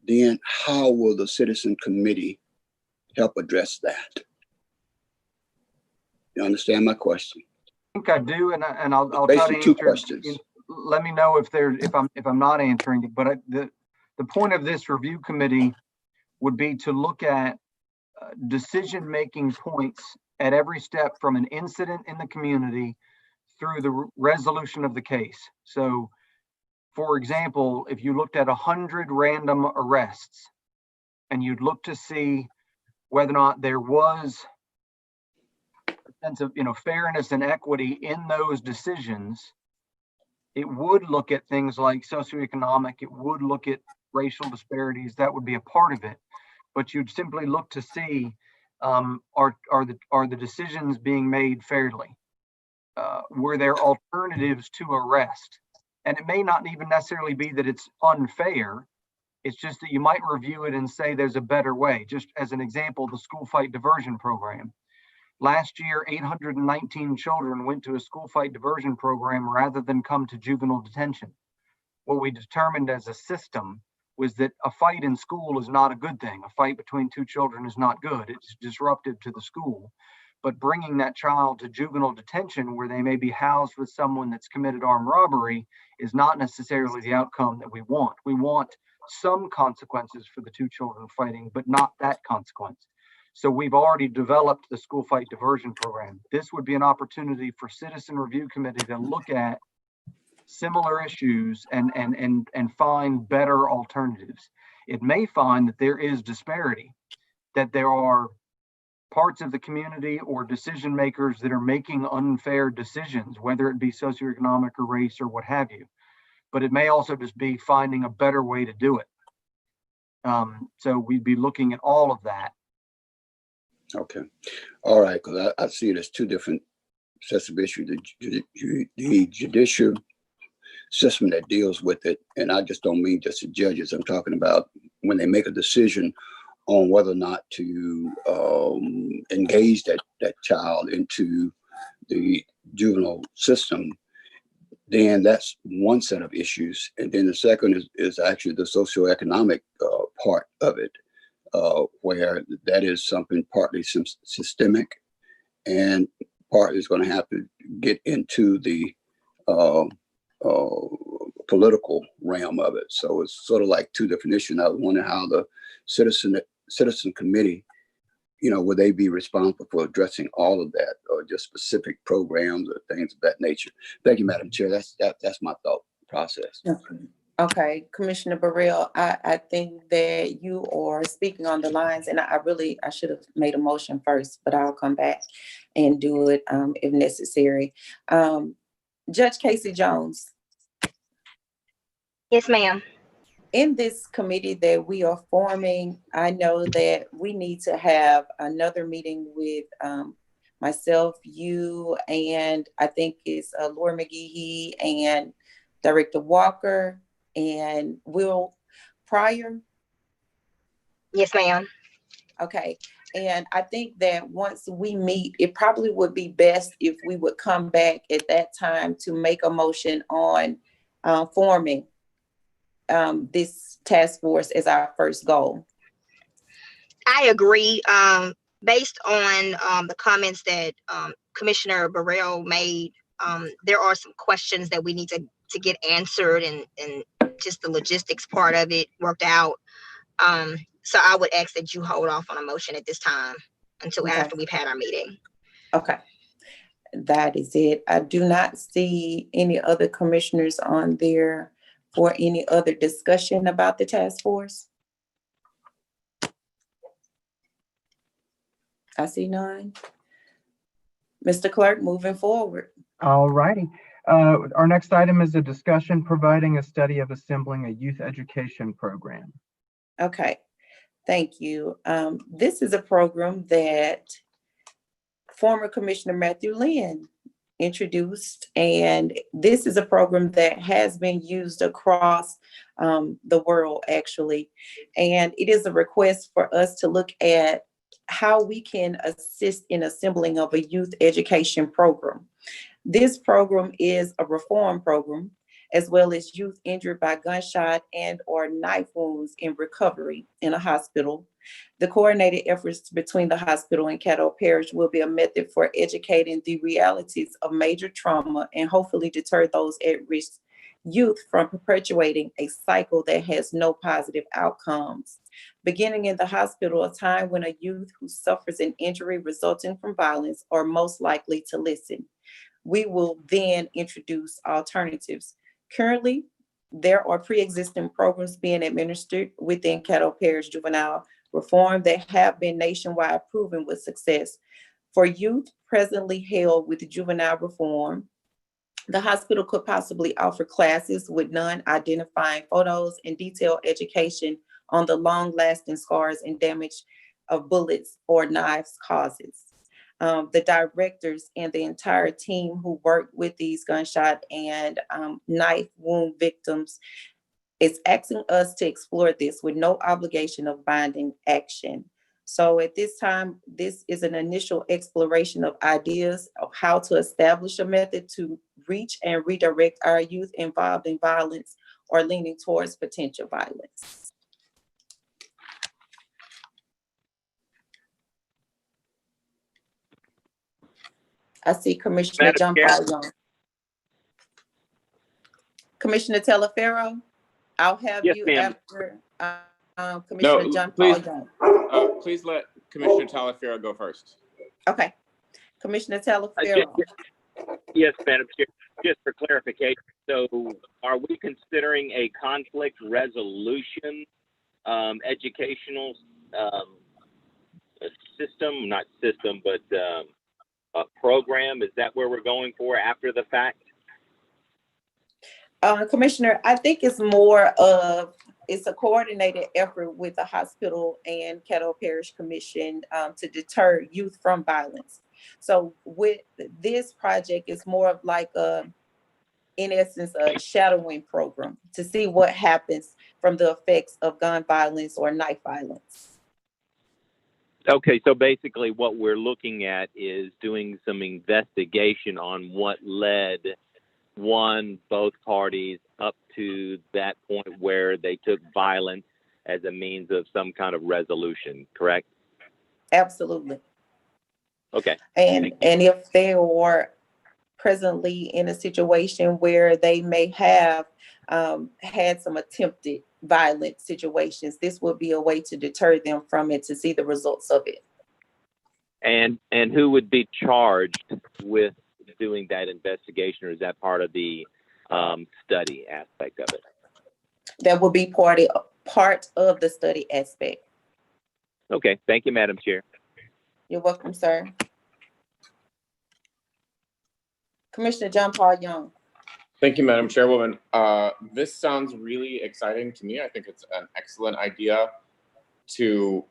Speaker 5: then how will the Citizen Committee help address that? You understand my question?
Speaker 7: I think I do, and I'll try to
Speaker 5: Basically, two
Speaker 7: answer.
Speaker 5: questions.
Speaker 7: Let me know if I'm not answering it. But the point of this review committee would be to look at decision-making points at every step from an incident in the community through the resolution of the case. So, for example, if you looked at 100 random arrests and you'd look to see whether or not there was a sense of, fairness and equity in those decisions, it would look at things like socioeconomic, it would look at racial disparities, that would be a part of it. But you'd simply look to see, are the decisions being made fairly? Were there alternatives to arrest? And it may not even necessarily be that it's unfair. It's just that you might review it and say there's a better way. Just as an example, the school fight diversion program. Last year, 819 children went to a school fight diversion program rather than come to juvenile detention. What we determined as a system was that a fight in school is not a good thing. A fight between two children is not good. It's disruptive to the school. But bringing that child to juvenile detention where they may be housed with someone that's committed armed robbery is not necessarily the outcome that we want. We want some consequences for the two children fighting, but not that consequence. So we've already developed the school fight diversion program. This would be an opportunity for Citizen Review Committee to look at similar issues and find better alternatives. It may find that there is disparity, that there are parts of the community or decision makers that are making unfair decisions, whether it be socioeconomic or race or what have you. But it may also just be finding a better way to do it. So we'd be looking at all of that.
Speaker 5: Okay. All right. Because I see it as two different sets of issues. The judicial system that deals with it, and I just don't mean just the judges. I'm talking about when they make a decision on whether or not to engage that child into the juvenile system, then that's one set of issues. And then the second is actually the socioeconomic part of it, where that is something partly systemic and partly is going to have to get into the political realm of it. So it's sort of like two different issues. I was wondering how the citizen committee, would they be responsible for addressing all of that, or just specific programs or things of that nature? Thank you, Madam Chair. That's my thought process.
Speaker 13: Okay, Commissioner Burrell, I think that you are speaking on the lines, and I should have made a motion first, but I'll come back and do it if necessary. Judge Casey Jones.
Speaker 10: Yes, ma'am.
Speaker 13: In this committee that we are forming, I know that we need to have another meeting with myself, you, and I think it's Laura McGehee and Director Walker and Will Pryor.
Speaker 10: Yes, ma'am.
Speaker 13: Okay. And I think that once we meet, it probably would be best if we would come back at that time to make a motion on forming this task force as our first goal.
Speaker 10: I agree. Based on the comments that Commissioner Burrell made, there are some questions that we need to get answered and just the logistics part of it worked out. So I would ask that you hold off on a motion at this time until after we've had our meeting.
Speaker 13: Okay. That is it. I do not see any other commissioners on there for any other discussion about the task force? I see none. Mr. Clerk, moving forward.
Speaker 1: All righty. Our next item is a discussion providing a study of assembling a youth education program.
Speaker 13: Okay, thank you. This is a program that former Commissioner Matthew Lynn introduced, and this is a program that has been used across the world, actually. And it is a request for us to look at how we can assist in assembling of a youth education program. This program is a reform program, as well as youth injured by gunshot and or knife wounds in recovery in a hospital. The coordinated efforts between the hospital and Caddo Parish will be a method for educating the realities of major trauma and hopefully deter those at-risk youth from perpetuating a cycle that has no positive outcomes. Beginning in the hospital, a time when a youth who suffers an injury resulting from violence are most likely to listen. We will then introduce alternatives. Currently, there are pre-existing programs being administered within Caddo Parish Juvenile Reform that have been nationwide proven with success. For youth presently held with juvenile reform, the hospital could possibly offer classes with non-identifying photos and detailed education on the long-lasting scars and damage of bullets or knives causes. The directors and the entire team who work with these gunshot and knife wound victims is asking us to explore this with no obligation of binding action. So at this time, this is an initial exploration of ideas of how to establish a method to reach and redirect our youth involved in violence or leaning towards potential violence. I see Commissioner John Paul Young. Commissioner Talaferro, I'll have you after Commissioner John Paul Young.
Speaker 9: Please let Commissioner Talaferro go first.
Speaker 13: Okay. Commissioner Talaferro.
Speaker 4: Yes, Madam Chair. Just for clarification, so are we considering a conflict resolution educational system, not system, but a program? Is that where we're going for after the fact?
Speaker 13: Commissioner, I think it's more of, it's a coordinated effort with the hospital and Caddo Parish Commission to deter youth from violence. So with this project, it's more of like in essence, a shadowing program to see what happens from the effects of gun violence or knife violence.
Speaker 4: Okay, so basically what we're looking at is doing some investigation on what led both parties up to that point where they took violence as a means of some kind of resolution, correct?
Speaker 13: Absolutely.
Speaker 4: Okay.
Speaker 13: And if they were presently in a situation where they may have had some attempted violent situations, this would be a way to deter them from it, to see the results of it.
Speaker 4: And who would be charged with doing that investigation, or is that part of the study aspect of it?
Speaker 13: That will be part of the study aspect.
Speaker 4: Okay, thank you, Madam Chair.
Speaker 13: You're welcome, sir. Commissioner John Paul Young.
Speaker 9: Thank you, Madam Chairwoman. This sounds really exciting to me. I think it's an excellent idea to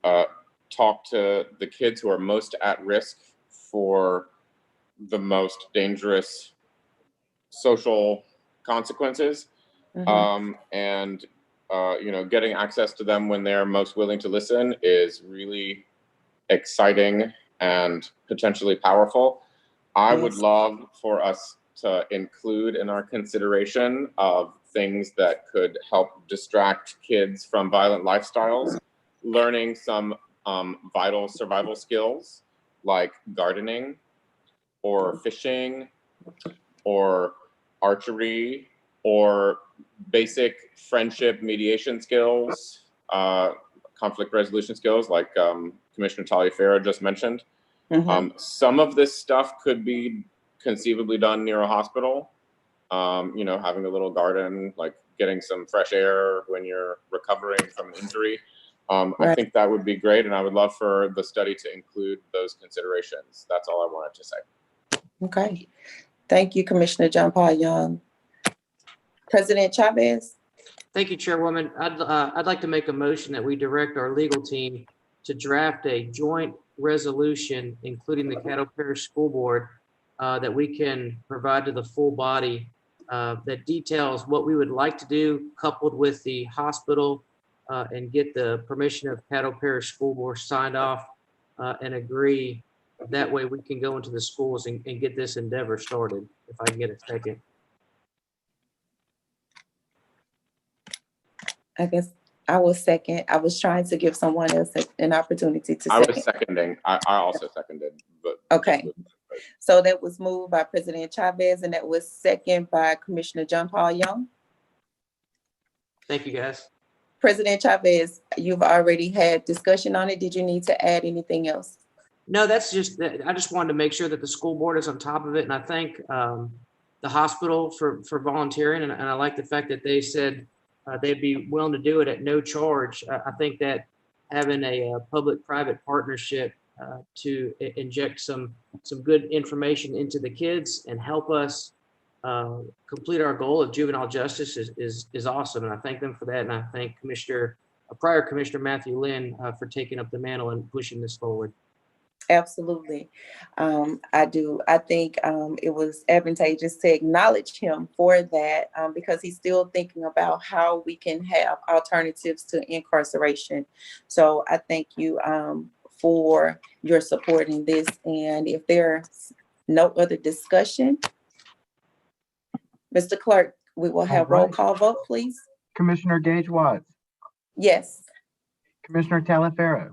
Speaker 9: talk to the kids who are most at risk for the most dangerous social consequences. Mm-hmm. Getting access to them when they're most willing to listen is really exciting and potentially powerful. I would love for us to include in our consideration of things that could help distract kids from violent lifestyles, learning some vital survival skills like gardening or fishing or archery or basic friendship mediation skills, conflict resolution skills like Commissioner Taliaferro just mentioned. Mm-hmm. Some of this stuff could be conceivably done near a hospital. Having a little garden, like getting some fresh air when you're recovering from injury. I
Speaker 13: Right.
Speaker 9: think that would be great, and I would love for the study to include those considerations. That's all I wanted to say.
Speaker 13: Okay. Thank you, Commissioner John Paul Young. President Chavez?
Speaker 3: Thank you, Chairwoman. I'd like to make a motion that we direct our legal team to draft a joint resolution, including the Caddo Parish School Board, that we can provide to the full body that details what we would like to do, coupled with the hospital, and get the permission of Caddo Parish School Board signed off and agree. That way we can go into the schools and get this endeavor started, if I can get a second.
Speaker 13: I guess I will second. I was trying to give someone else an opportunity to
Speaker 9: I
Speaker 13: second.
Speaker 9: was seconding. I also seconded. But
Speaker 13: Okay. So that was moved by President Chavez, and that was second by Commissioner John Paul Young.
Speaker 3: Thank you, guys.
Speaker 13: President Chavez, you've already had discussion on it. Did you need to add anything else?
Speaker 3: No, that's just, I just wanted to make sure that the school board is on top of it. And I thank the hospital for volunteering. And I like the fact that they said they'd be willing to do it at no charge. I think that having a public-private partnership to inject some good information into the kids and help us complete our goal of juvenile justice is awesome. And I thank them for that. And I thank prior Commissioner Matthew Lynn for taking up the mantle and pushing this forward.
Speaker 13: Absolutely. I do. I think it was advantageous to acknowledge him for that because he's still thinking about how we can have alternatives to incarceration. So I thank you for your support in this. And if there's no other discussion, Mr. Clerk, we will have roll call vote, please.
Speaker 1: Commissioner Gage Watts,
Speaker 13: Yes.
Speaker 1: Commissioner Talaferro,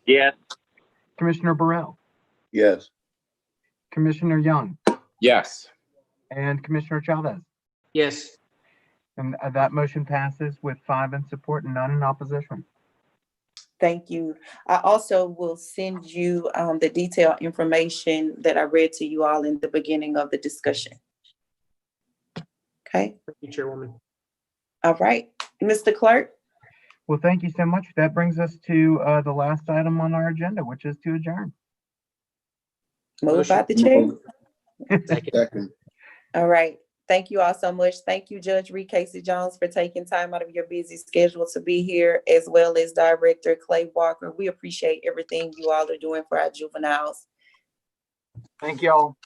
Speaker 4: Yes.
Speaker 1: Commissioner Burrell,
Speaker 5: Yes.
Speaker 1: Commissioner Young,
Speaker 9: yes.
Speaker 1: and Commissioner Chavez.
Speaker 3: Yes.
Speaker 1: And that motion passes with 5 in support and none in opposition.
Speaker 13: Thank you. I also will send you the detailed information that I read to you all in the beginning of the discussion. Okay.
Speaker 3: Thank you, Chairwoman.
Speaker 13: All right, Mr. Clerk.
Speaker 1: Well, thank you so much. That brings us to the last item on our agenda, which is to adjourn.
Speaker 13: Move by the chair.
Speaker 5: Second.
Speaker 13: All right. Thank you all so much. Thank you, Judge Reed Casey Jones, for taking time out of your busy schedule to be here, as well as Director Clay Walker. We appreciate everything you all are doing for our juveniles.
Speaker 7: Thank y'all.